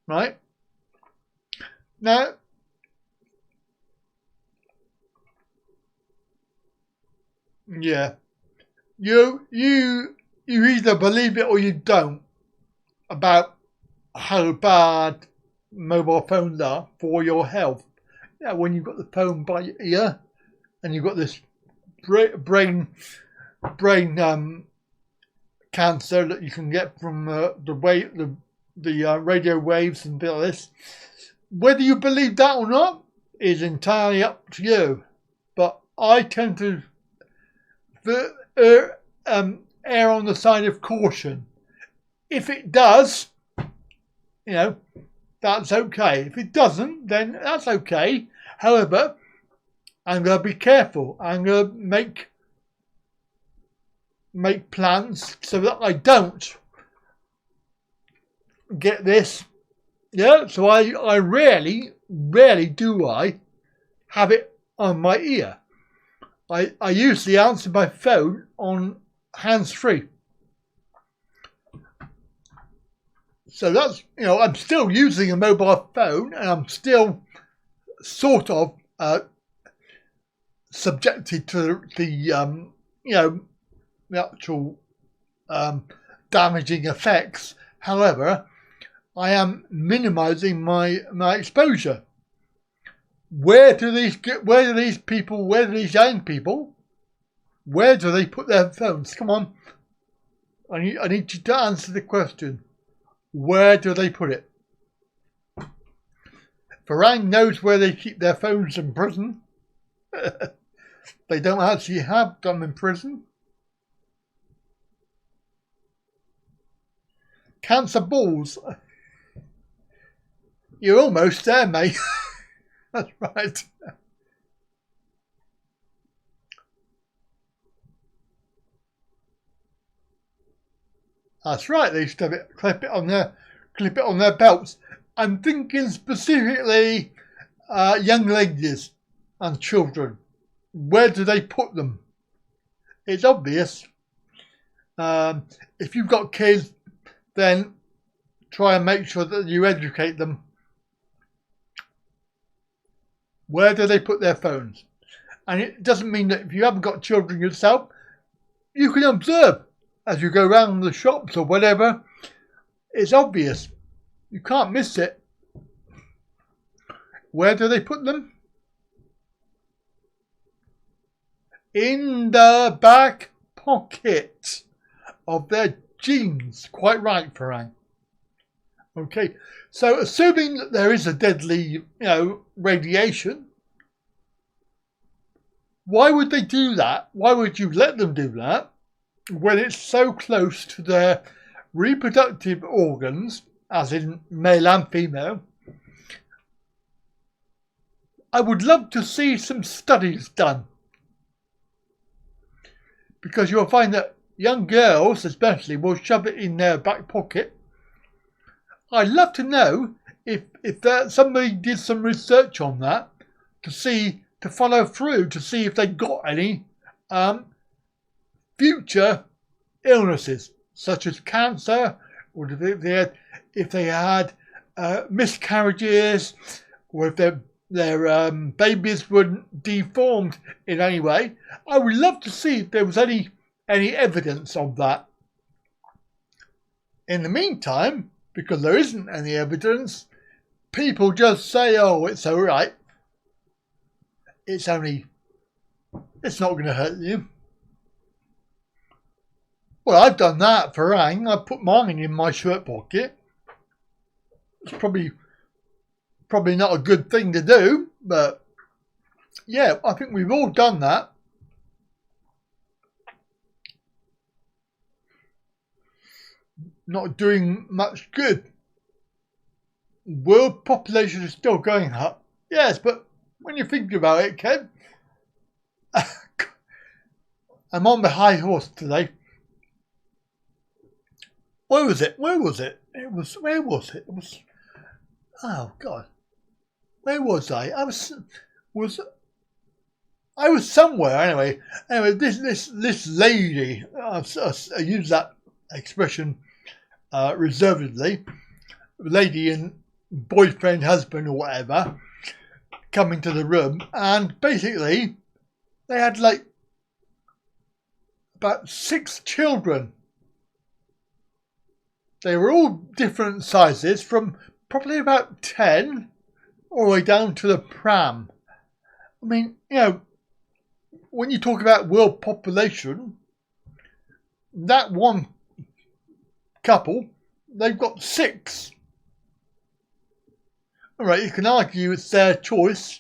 Speaker 6: Right? Now, yeah, you either believe it or you don't about how bad mobile phones are for your health. Yeah, when you've got the phone by your ear and you've got this brain cancer that you can get from the radio waves and bit of this. Whether you believe that or not is entirely up to you. But I tend to err on the side of caution. If it does, that's okay. If it doesn't, then that's okay. However, I'm going to be careful. I'm going to make plans so that I don't get this. Yeah, so I rarely do I have it on my ear. I usually answer my phone on hands-free. So that's, I'm still using a mobile phone and I'm still sort of subjected to the actual damaging effects. However, I am minimizing my exposure. Where do these young people, where do they put their phones? Come on. I need you to answer the question. Where do they put it? Farang knows where they keep their phones in prison. They don't actually have them in prison. Cancer balls. You're almost there, mate. That's right. That's right. They used to clip it on their belts. I'm thinking specifically young ladies and children. Where do they put them? It's obvious. If you've got kids, then try and make sure that you educate them. Where do they put their phones? And it doesn't mean that if you haven't got children yourself, you can observe as you go around the shops or whatever. It's obvious. You can't miss it. Where do they put them? In the back pocket of their jeans. Quite right, Farang. Okay, so assuming that there is a deadly, radiation, why would they do that? Why would you let them do that when it's so close to their reproductive organs, as in male and female? I would love to see some studies done, because you'll find that young girls especially will shove it in their back pocket. I'd love to know if somebody did some research on that to follow through to see if they got any future illnesses such as cancer, or if they had miscarriages, or if their babies were deformed in any way. I would love to see if there was any evidence of that. In the meantime, because there isn't any evidence, people just say, oh, it's all right. It's not going to hurt you. Well, I've done that, Farang. I put mine in my shirt pocket. It's probably not a good thing to do, but yeah, I think we've all done that. Not doing much good. World population is still going up. Yes, but when you think about it, Ken, I'm on the high horse today. Where was it? Where was it? It was, oh God. Where was I? I was somewhere anyway. Anyway, this lady, I use that expression reservedly, lady and boyfriend, husband or whatever, come into the room, and basically they had like about 6 children. They were all different sizes, from probably about 10 all the way down to the pram. I mean, you know, when you talk about world population, that one couple, they've got 6. All right, you can argue it's their choice,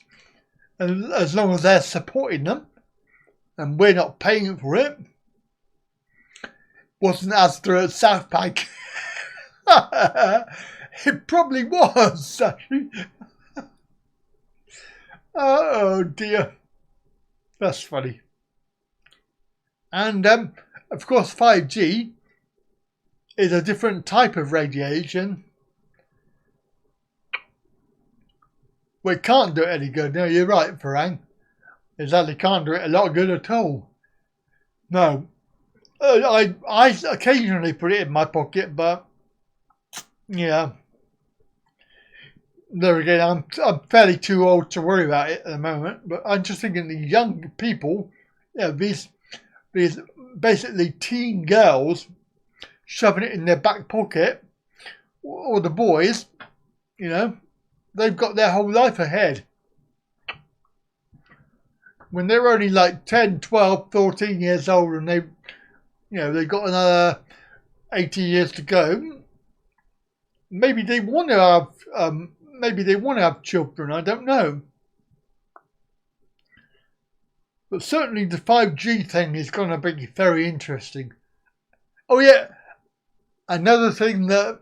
Speaker 6: and as long as they're supporting them and we're not paying for it. Wasn't Azden at South Bank? It probably was, actually. Oh dear. That's funny. And of course 5G is a different type of radiation. Well, it can't do it any good. No, you're right, Farang. Exactly, can't do it a lot of good at all. No. I occasionally put it in my pocket, but yeah. There again, I'm fairly too old to worry about it at the moment. But I'm just thinking the young people, you know, these basically teen girls shoving it in their back pocket, or the boys, you know, they've got their whole life ahead. When they're only like 10, 12, 14 years old and they've got another 80 years to go, maybe they want to have children, I don't know. But certainly the 5G thing is going to be very interesting. Oh yeah, another thing that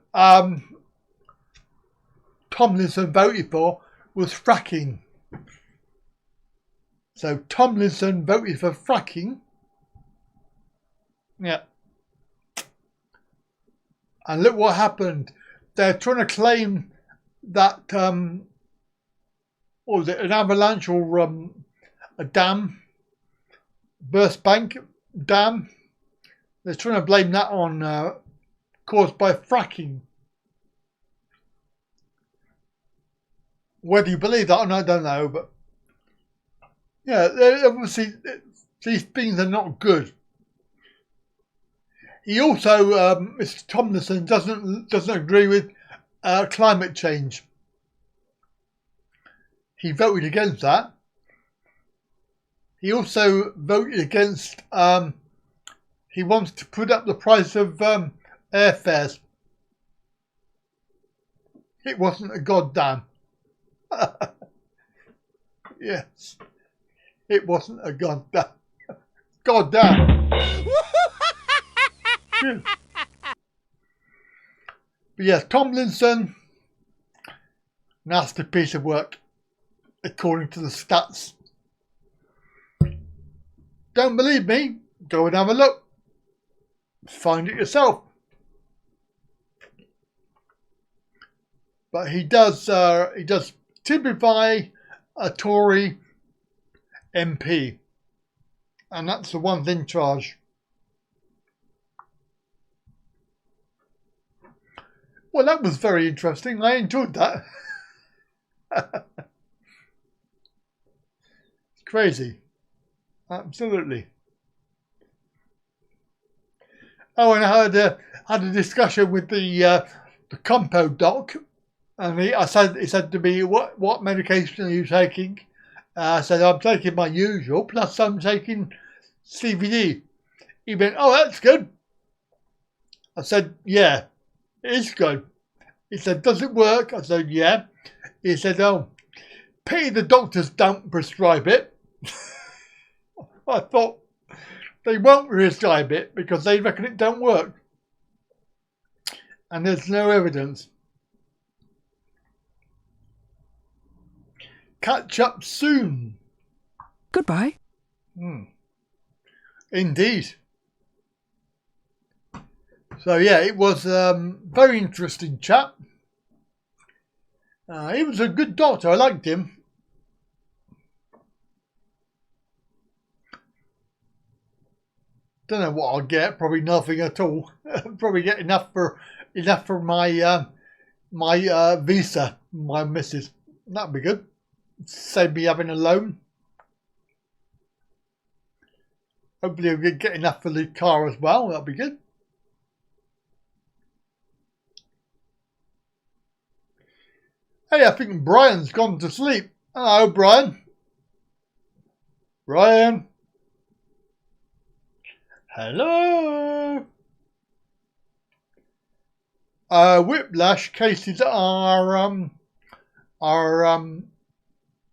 Speaker 6: Tomlinson voted for was fracking. So Tomlinson voted for fracking. Yeah. And look what happened. They're trying to claim that, what was it, an avalanche or a dam, burst bank dam. They're trying to blame that on caused by fracking. Whether you believe that or not, I don't know, but yeah, obviously these things are not good. He also, Mr. Tomlinson, doesn't agree with climate change. He voted against that. He also voted against. He wants to put up the price of airfares. It wasn't a goddamn. Yes, it wasn't a goddamn. Goddamn. Yeah. But yeah, Tomlinson, nasty piece of work, according to the stats. Don't believe me? Go and have a look. Find it yourself. But he does typify a Tory MP, and that's the one in charge. Well, that was very interesting. I enjoyed that. It's crazy. Absolutely. Oh, and I had a discussion with the compo doc, and he said to me, "What medication are you taking?" I said, "I'm taking my usual, plus I'm taking CBD." He went, "Oh, that's good." I said, "Yeah, it is good." He said, "Does it work?" I said, "Yeah." He said, "Oh, pity the doctors don't prescribe it." I thought, they won't prescribe it because they reckon it don't work. And there's no evidence. Catch up soon.
Speaker 15: Goodbye.
Speaker 6: Indeed. So yeah, it was very interesting chap. He was a good doctor. I liked him. Don't know what I'll get. Probably nothing at all. Probably get enough for my my visa, my missus. That'd be good. Save me having a loan. Hopefully we'll get enough for the car as well. That'll be good. Hey, I think Brian's gone to sleep. Hello, Brian. Brian. Hello. Whiplash cases are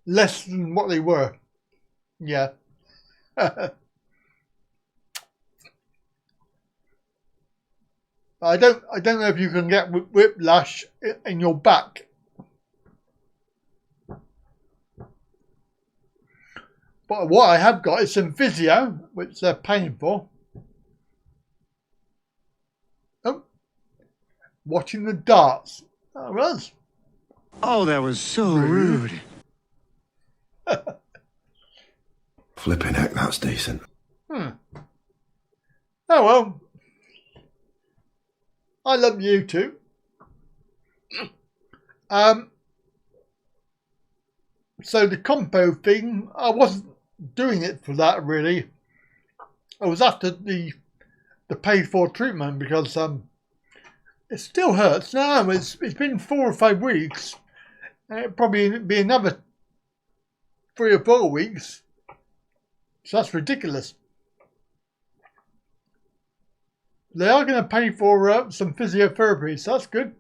Speaker 6: less than what they were. Yeah. I don't know if you can get whiplash in your back. But what I have got is some physio, which they're paying for. Oh, watching the darts. That was.
Speaker 12: Oh, that was so rude.
Speaker 4: Flipping heck, that's decent.
Speaker 6: Oh well. I love you too. So the compo thing, I wasn't doing it for that really. I was after the paid for treatment because it still hurts. No, it's been 4 or 5 weeks. It'll probably be another 3 or 4 weeks. So that's ridiculous. They are going to pay for some physiotherapy, so that's good.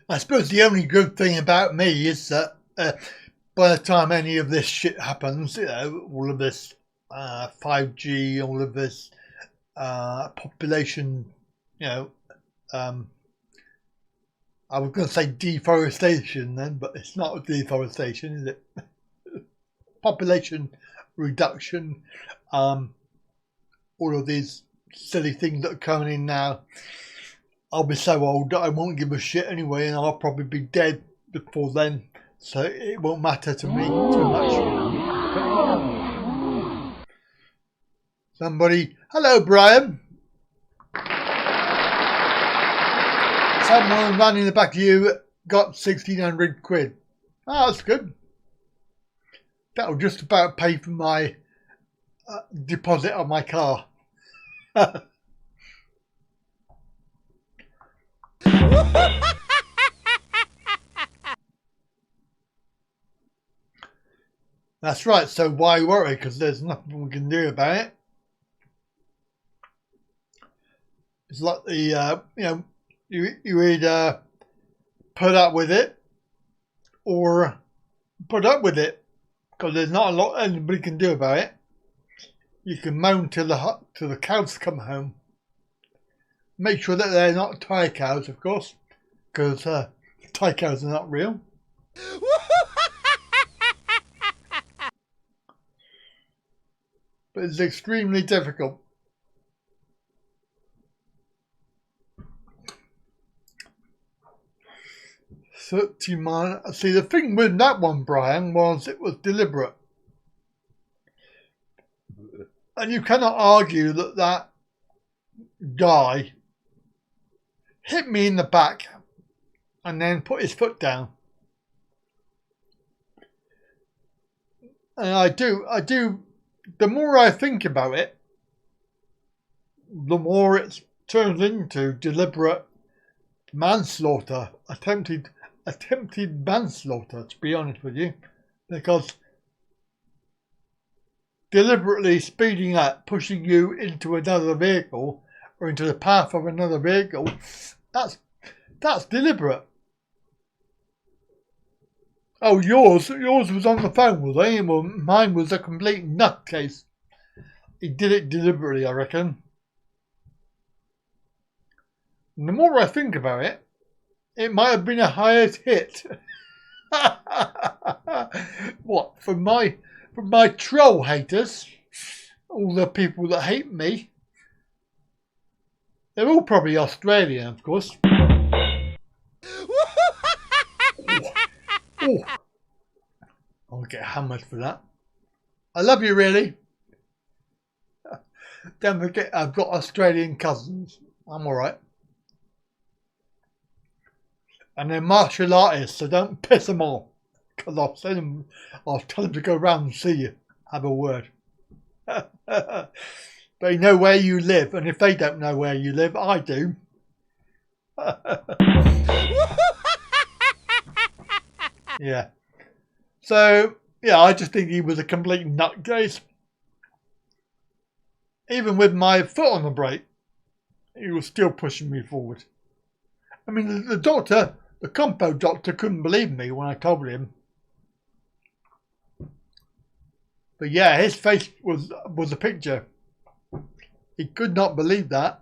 Speaker 6: I suppose the only good thing about me is that by the time any of this shit happens, you know, all of this 5G, all of this population, you know, I was going to say deforestation then, but it's not deforestation, is it? Population reduction, all of these silly things that are coming in now. I'll be so old that I won't give a shit anyway, and I'll probably be dead before then, so it won't matter to me too much. Somebody, hello Brian. Someone ran in the back of you, got 1,600 quid. Oh, that's good. That'll just about pay for my deposit on my car. That's right, so why worry? Because there's nothing we can do about it. It's like the, you know, you either put up with it or put up with it, because there's not a lot anybody can do about it. You can moan till the cows come home. Make sure that they're not Thai cows, of course, because Thai cows are not real. But it's extremely difficult. See, the thing with that one, Brian, was it was deliberate. And you cannot argue that that guy hit me in the back and then put his foot down. And I do, the more I think about it, the more it turns into deliberate manslaughter, attempted manslaughter, to be honest with you, because deliberately speeding up, pushing you into another vehicle or into the path of another vehicle, that's deliberate. Oh, yours was on the phone, was he? Well, mine was a complete nutcase. He did it deliberately, I reckon. And the more I think about it, it might have been a highest hit. What, from my troll haters, all the people that hate me, they're all probably Australian, of course. Oh. I'll get hammered for that. I love you, really. Don't forget, I've got Australian cousins. I'm alright. And they're martial artists, so don't piss them off. Because I'll tell them to go round and see you. Have a word. They know where you live, and if they don't know where you live, I do. Yeah. So, yeah, I just think he was a complete nutcase. Even with my foot on the brake, he was still pushing me forward. I mean, the doctor, the compo doctor, couldn't believe me when I told him. But yeah, his face was a picture. He could not believe that.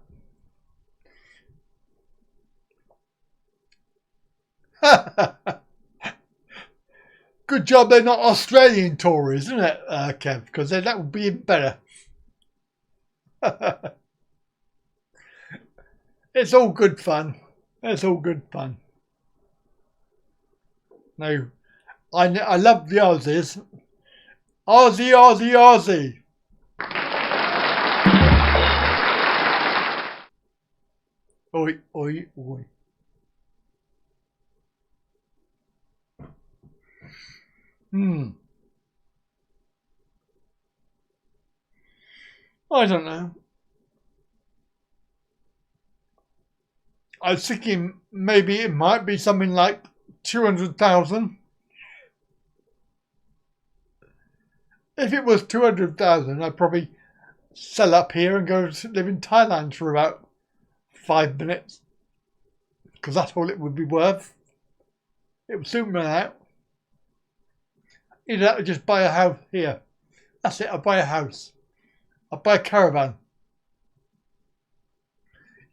Speaker 6: Good job they're not Australian Tories, isn't it, Kev? Because then that would be even better. It's all good fun. It's all good fun. No, I love the Aussies. Aussie, Aussie, Aussie. Oi, oi, oi. I don't know. I was thinking maybe it might be something like 200,000. If it was 200,000, I'd probably sell up here and go live in Thailand for about 5 minutes. Because that's all it would be worth. It would suit me out. You'd have to just buy a house here. That's it, I'll buy a house. I'll buy a caravan.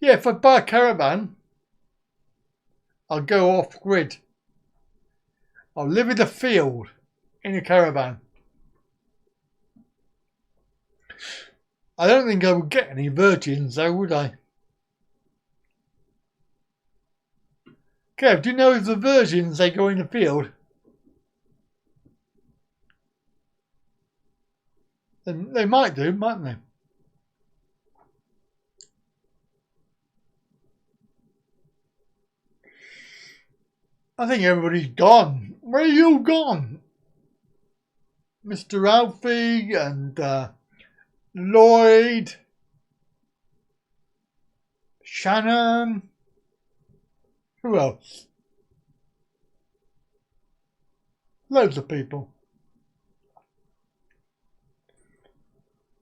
Speaker 6: Yeah, if I buy a caravan, I'll go off grid. I'll live in the field in a caravan. I don't think I would get any virgins though, would I? Kev, do you know if the virgins, they go in the field? They might do, mightn't they? I think everybody's gone. Where are you gone? Mr. Alfie and Lloyd, Shannon, who else? Loads of people.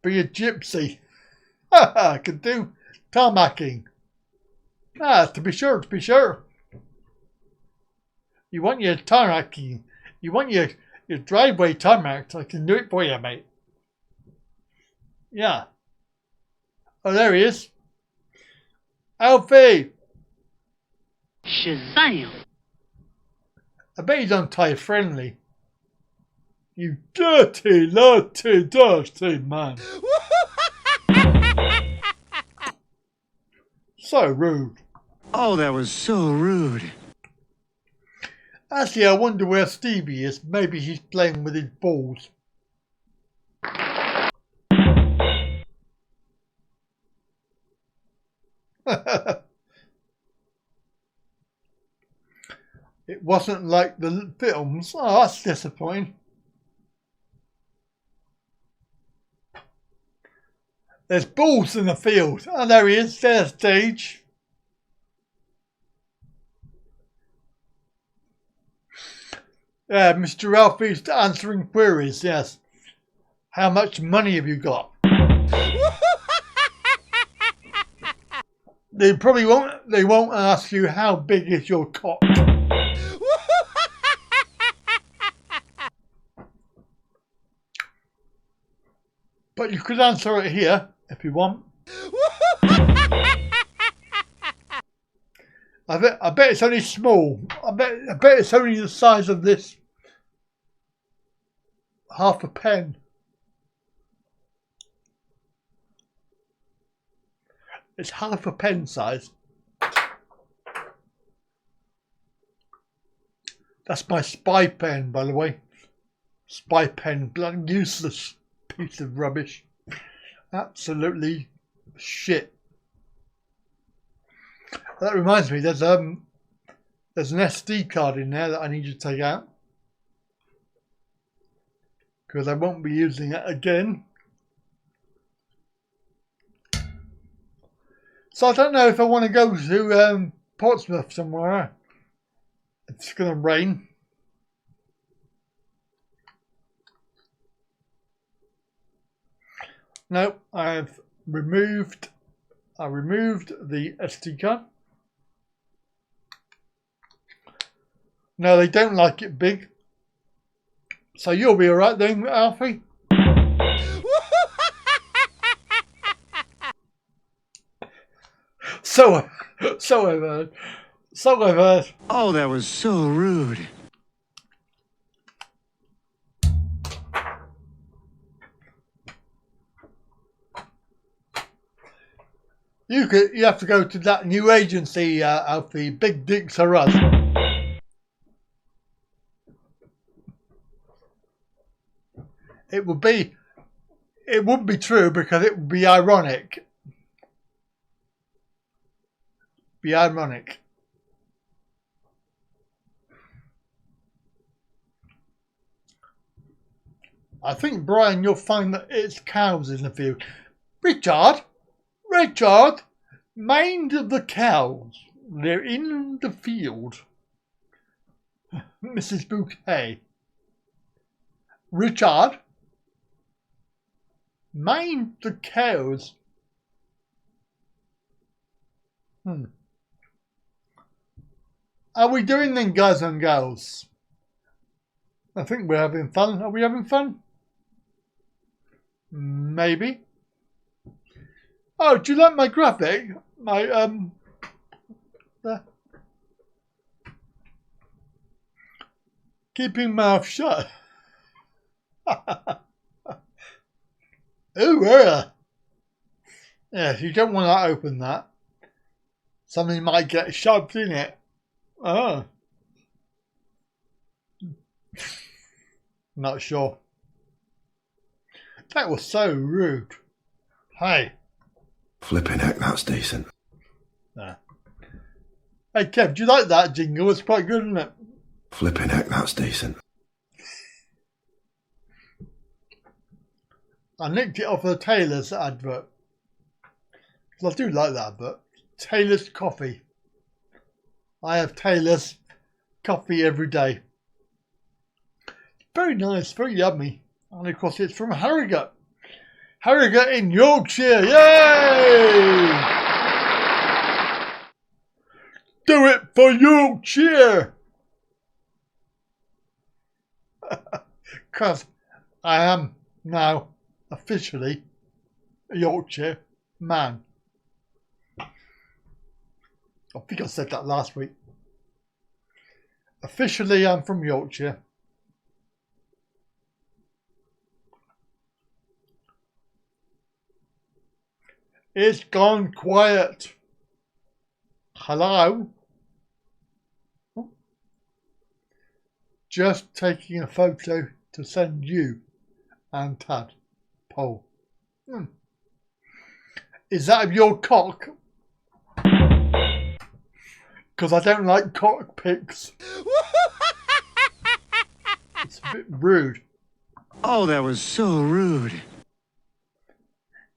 Speaker 6: Be a gypsy. I could do tarmacking. To be sure, to be sure. You want your tarmacking, you want your driveway tarmacked, I can do it for you, mate. Yeah. Oh, there he is. Alfie!
Speaker 15: Shazam!
Speaker 6: I bet he's on Thai friendly. You dirty man. So rude.
Speaker 12: Oh, that was so rude.
Speaker 6: Actually, I wonder where Stevie is. Maybe he's playing with his balls. It wasn't like the films. Oh, that's disappointing. There's balls in the field. Oh, there he is. There's Stage. Yeah, Mr. Alfie's answering queries, yes. How much money have you got? They won't ask you how big is your cock. But you could answer it here if you want. I bet it's only small. I bet it's only the size of this. Half a pen. It's half a pen size. That's my spy pen, by the way. Spy pen, bloody useless piece of rubbish. Absolutely shit. That reminds me, there's an SD card in there that I need to take out. Because I won't be using it again. So I don't know if I want to go to Portsmouth somewhere. It's going to rain. No, I removed the SD card. No, they don't like it big. So you'll be alright then, Alfie. So I've heard.
Speaker 12: Oh, that was so rude.
Speaker 6: You have to go to that new agency, Alfie. Big Dicks Are Us. It would be true because it would be ironic. I think, Brian, you'll find that it's cows in the field. Richard, mind the cows. They're in the field. Mrs. Bouquet. Richard, mind the cows. Are we doing then, guys and girls? I think we're having fun. Are we having fun? Maybe. Oh, do you like my graphic? My keeping mouth shut. Ooh, yes, you don't want to open that. Something might get shoved in it. Oh. Not sure. That was so rude. Hey.
Speaker 4: Flipping heck, that's decent.
Speaker 6: Hey Kev, do you like that jingle? It's quite good, isn't it?
Speaker 4: Flipping heck, that's decent.
Speaker 6: I nicked it off the Taylor's advert. Because I do like that advert. Taylor's coffee. I have Taylor's coffee every day. Very nice, very yummy. And of course it's from Harrogate. Harrogate in Yorkshire. Yay! Do it for Yorkshire! Because I am now officially a Yorkshire man. I think I said that last week. Officially, I'm from Yorkshire. It's gone quiet. Hello? Just taking a photo to send you and Tad. Paul. Is that of your cock? Because I don't like cock pics. It's a bit rude.
Speaker 12: Oh, that was so rude.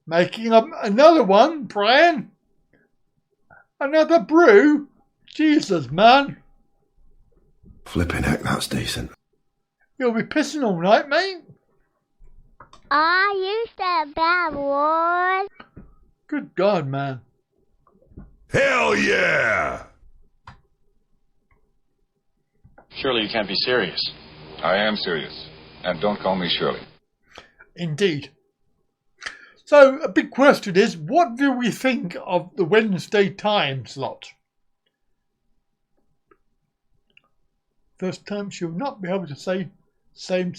Speaker 6: Making up another one, Brian. Another brew. Jesus, man.
Speaker 4: Flipping heck, that's decent.
Speaker 6: You'll be pissing all night, mate.
Speaker 14: Are you the bad boy?
Speaker 6: Good God, man.
Speaker 5: Hell yeah!
Speaker 2: Surely you can't be serious.
Speaker 10: I am serious. And don't call me Shirley.
Speaker 6: Indeed. So, a big question is, what do we think of the Wednesday time slot? First time she'll not be able to say same.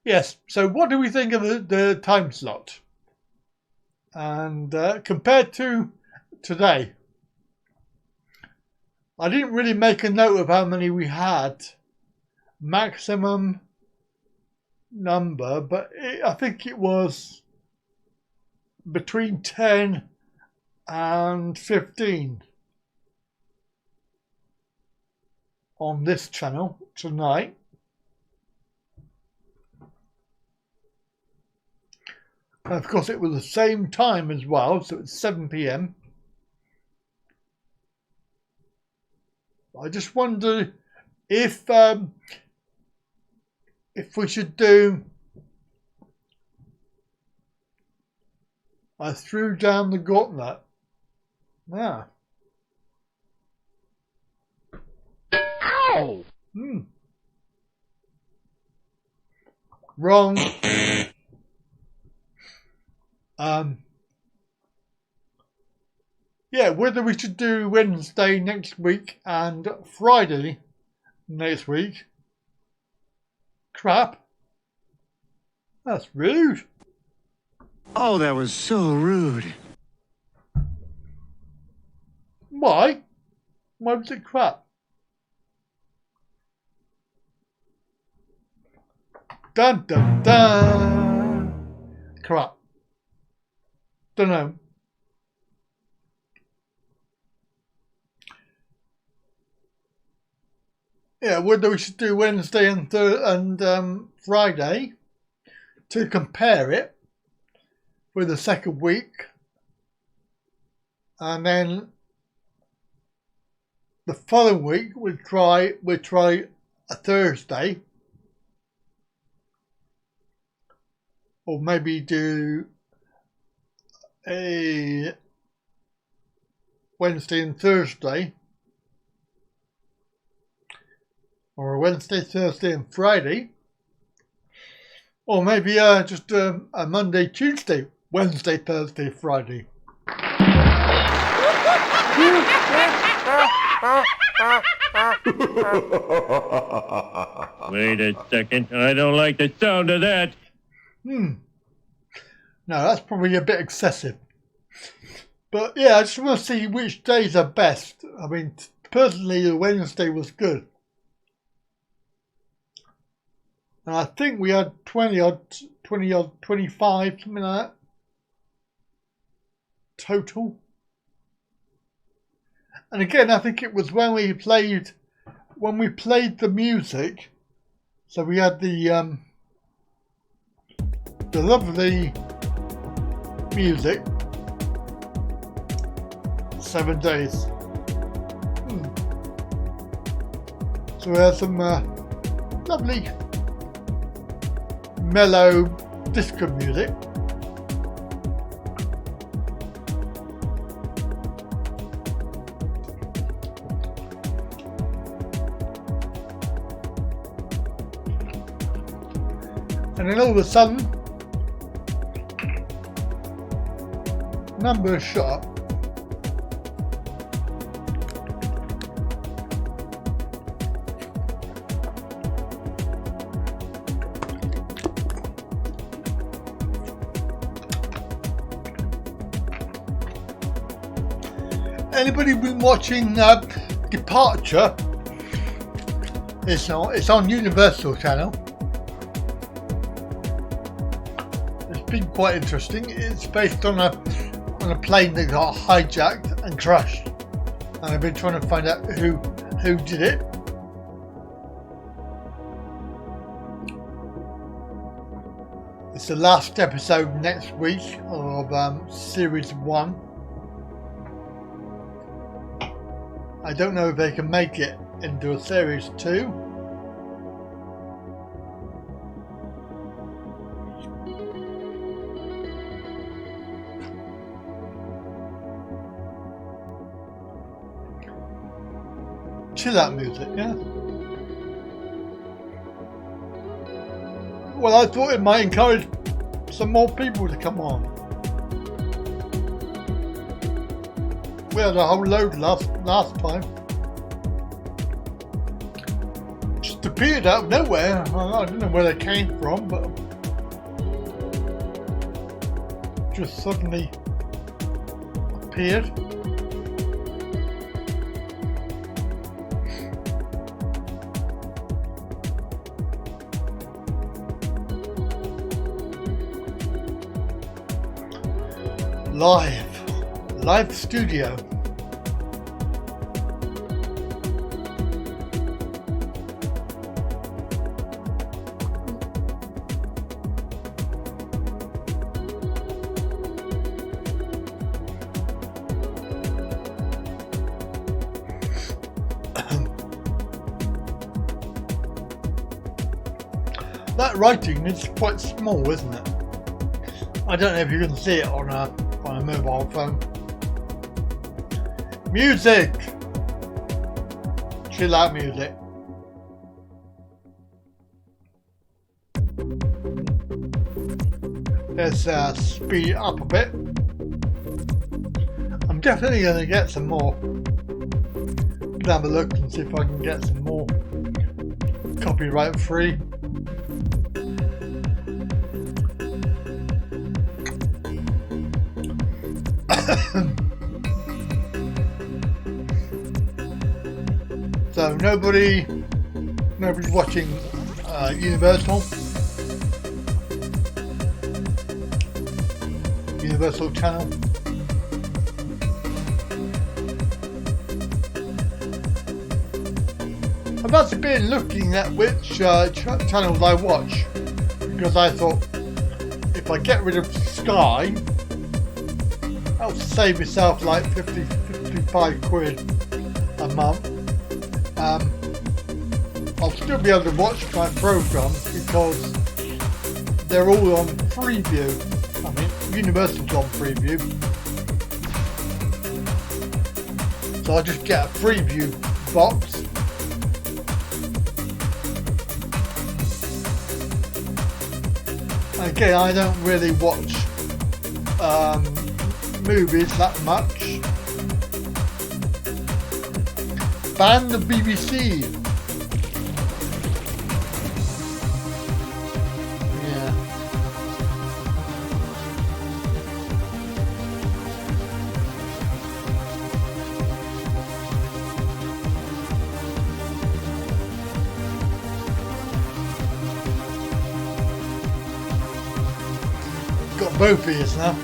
Speaker 6: Yes, so what do we think of the time slot? And compared to today, I didn't really make a note of how many we had. Maximum number, but I think it was between 10 and 15 on this channel tonight. And of course it was the same time as well, so it's 7 PM. I just wonder if we should do, I threw down the gauntlet. Yeah.
Speaker 10: Ow!
Speaker 6: Wrong. Yeah, whether we should do Wednesday next week and Friday next week. Crap. That's rude.
Speaker 12: Oh, that was so rude.
Speaker 6: Why? Why was it crap? Dun dun dun. Crap. Don't know. Yeah, whether we should do Wednesday and Friday to compare it with the second week, and then the following week we'll try a Thursday, or maybe do a Wednesday and Thursday, or a Wednesday, Thursday and Friday, or maybe just a Monday, Tuesday, Wednesday, Thursday, Friday.
Speaker 7: Wait a second. I don't like the sound of that.
Speaker 6: No, that's probably a bit excessive. But yeah, I just want to see which days are best. I mean, personally, the Wednesday was good. And I think we had 20 odd, 25, something like that. Total. And again, I think it was when we played the music. So we had the lovely music. 7 days. So we had some lovely mellow disco music. And then all of a sudden, numbers shot up. Anybody been watching Departure? It's on Universal Channel. It's been quite interesting. It's based on a plane that got hijacked and crashed, and I've been trying to find out who did it. It's the last episode next week of series 1. I don't know if they can make it into a series 2. Chill out music, yeah. Well, I thought it might encourage some more people to come on. We had a whole load last time. Just appeared out of nowhere. I don't know where they came from, but just suddenly appeared. Live studio. That writing is quite small, isn't it? I don't know if you can see it on a mobile phone. Music! Chill out music. Let's speed it up a bit. I'm definitely going to get some more. Gonna have a look and see if I can get some more copyright free. So nobody's watching Universal channel. I've actually been looking at which channels I watch, because I thought if I get rid of Sky, I'll save myself like 55 quid a month. I'll still be able to watch my programs because they're all on preview. I mean, Universal's on preview. So I'll just get a preview box. Again, I don't really watch movies that much. Ban the BBC. Yeah. Got both ears now.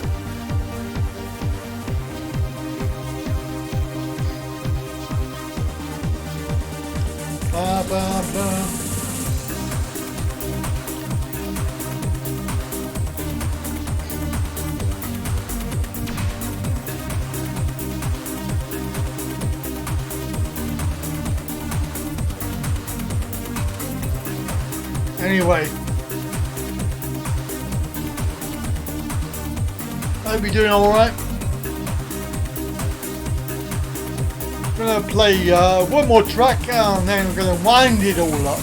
Speaker 6: Anyway, hope you're doing all right. Gonna play one more track and then we're gonna wind it all up.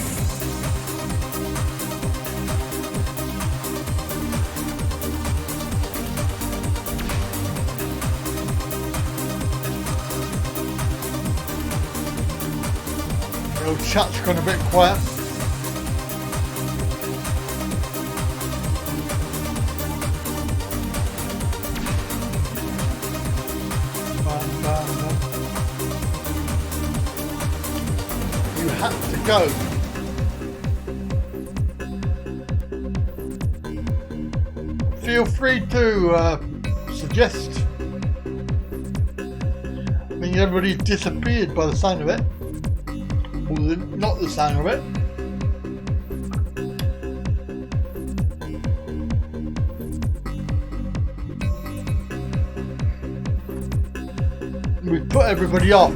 Speaker 6: The old chat's gone a bit quiet. Go. Feel free to suggest. I mean, everybody's disappeared by the sound of it, or not the sound of it. We put everybody off.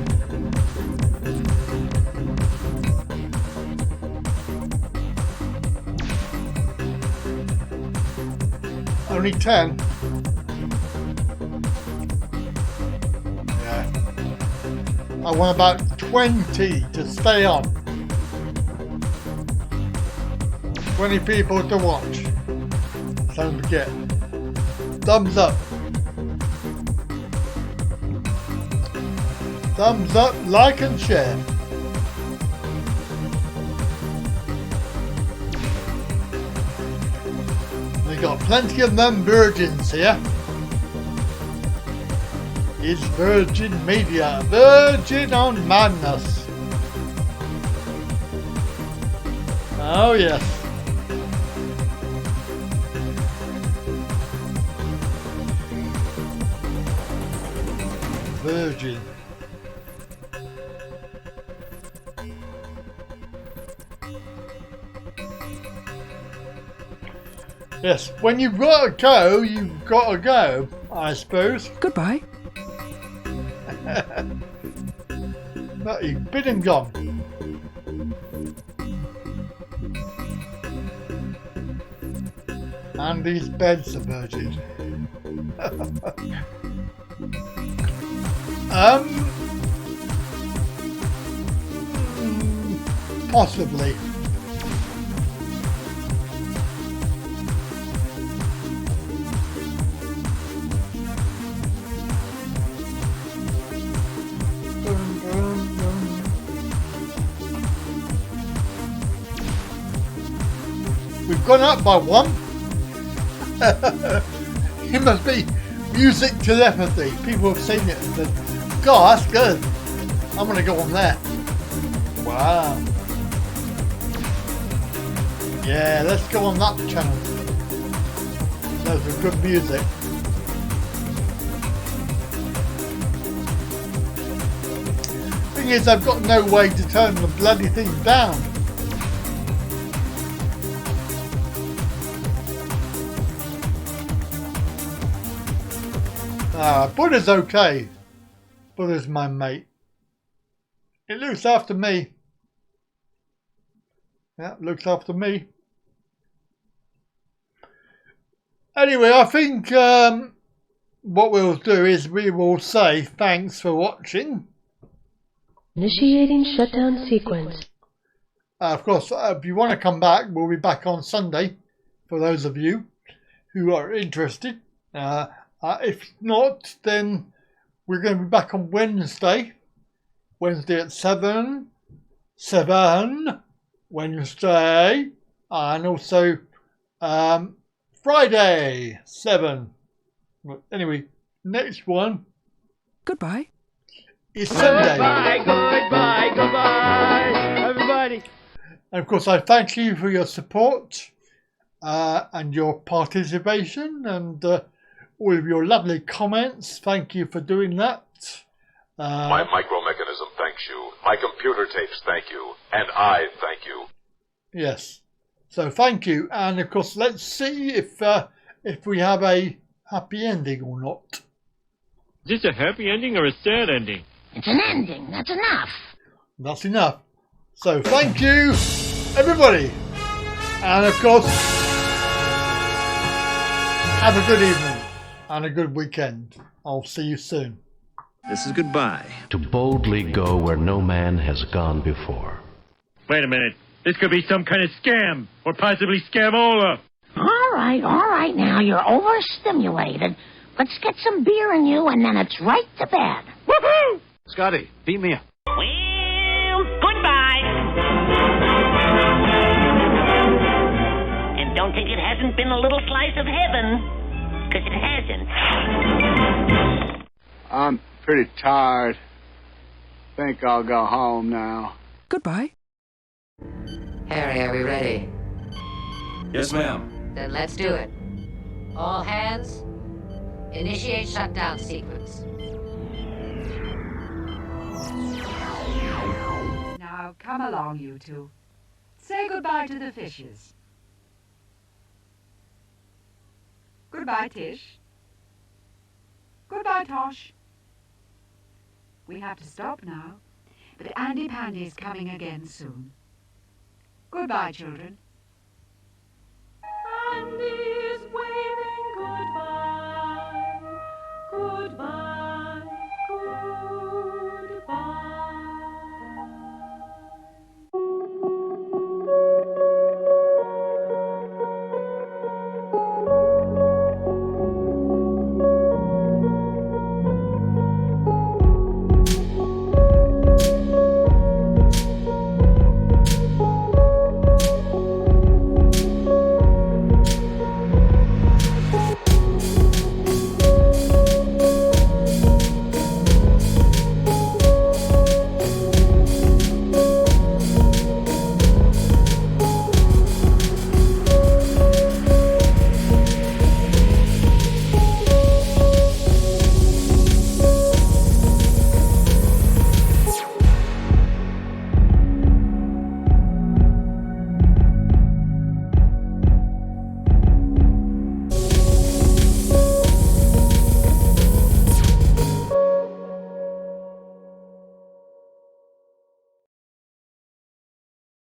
Speaker 6: only 10. Yeah. I want about 20 to stay on. 20 people to watch. Don't forget. Thumbs up. Thumbs up, like and share. We got plenty of them virgins here. It's Virgin Media, Virgin on Madness. Oh yes. Virgin. Yes, when you've got to go, you've got to go, I suppose.
Speaker 15: Goodbye.
Speaker 6: But you've been and gone. And these beds are virgin. Possibly. We've gone up by 1. It must be music telepathy. People have seen it and said, God, that's good. I'm going to go on there. Wow. Yeah, let's go on that channel. Those are good music. Thing is, I've got no way to turn the bloody thing down. Buddha's okay. Buddha's my mate. It looks after me. Yeah, looks after me. Anyway, I think what we'll do is we will say thanks for watching.
Speaker 15: Initiating shutdown sequence.
Speaker 6: Of course, if you want to come back, we'll be back on Sunday for those of you who are interested. If not, then we're going to be back on Wednesday. Wednesday at 7. Wednesday. And also Friday, 7. Anyway, next one.
Speaker 15: Goodbye.
Speaker 6: Is Sunday.
Speaker 3: Goodbye, everybody.
Speaker 6: And of course, I thank you for your support and your participation and all of your lovely comments. Thank you for doing that.
Speaker 10: My micro-mechanism thanks you. My computer tapes thank you. And I thank you.
Speaker 6: Yes. So thank you. And of course, let's see if we have a happy ending or not.
Speaker 7: Is this a happy ending or a sad ending?
Speaker 16: It's an ending. That's enough.
Speaker 6: That's enough. So thank you, everybody. And of course, have a good evening and a good weekend. I'll see you soon.
Speaker 17: This is goodbye.
Speaker 18: To boldly go where no man has gone before.
Speaker 7: Wait a minute. This could be some kind of scam, or possibly scamola.
Speaker 16: All right. Now you're overstimulated. Let's get some beer in you, and then it's right to bed.
Speaker 7: Woohoo!
Speaker 17: Scotty, beat me up.
Speaker 11: Well, goodbye. And don't think it hasn't been a little slice of heaven, because it hasn't.
Speaker 19: I'm pretty tired. Think I'll go home now.
Speaker 15: Goodbye.
Speaker 20: Harry, are we ready?
Speaker 17: Yes, ma'am.
Speaker 20: Then let's do it. All hands, initiate shutdown sequence.
Speaker 15: Now come along, you two. Say goodbye to the fishes. Goodbye, Tish. Goodbye, Tosh. We have to stop now, but Andy Pandy's coming again soon. Goodbye, children.
Speaker 11: Andy is waving goodbye. goodbye.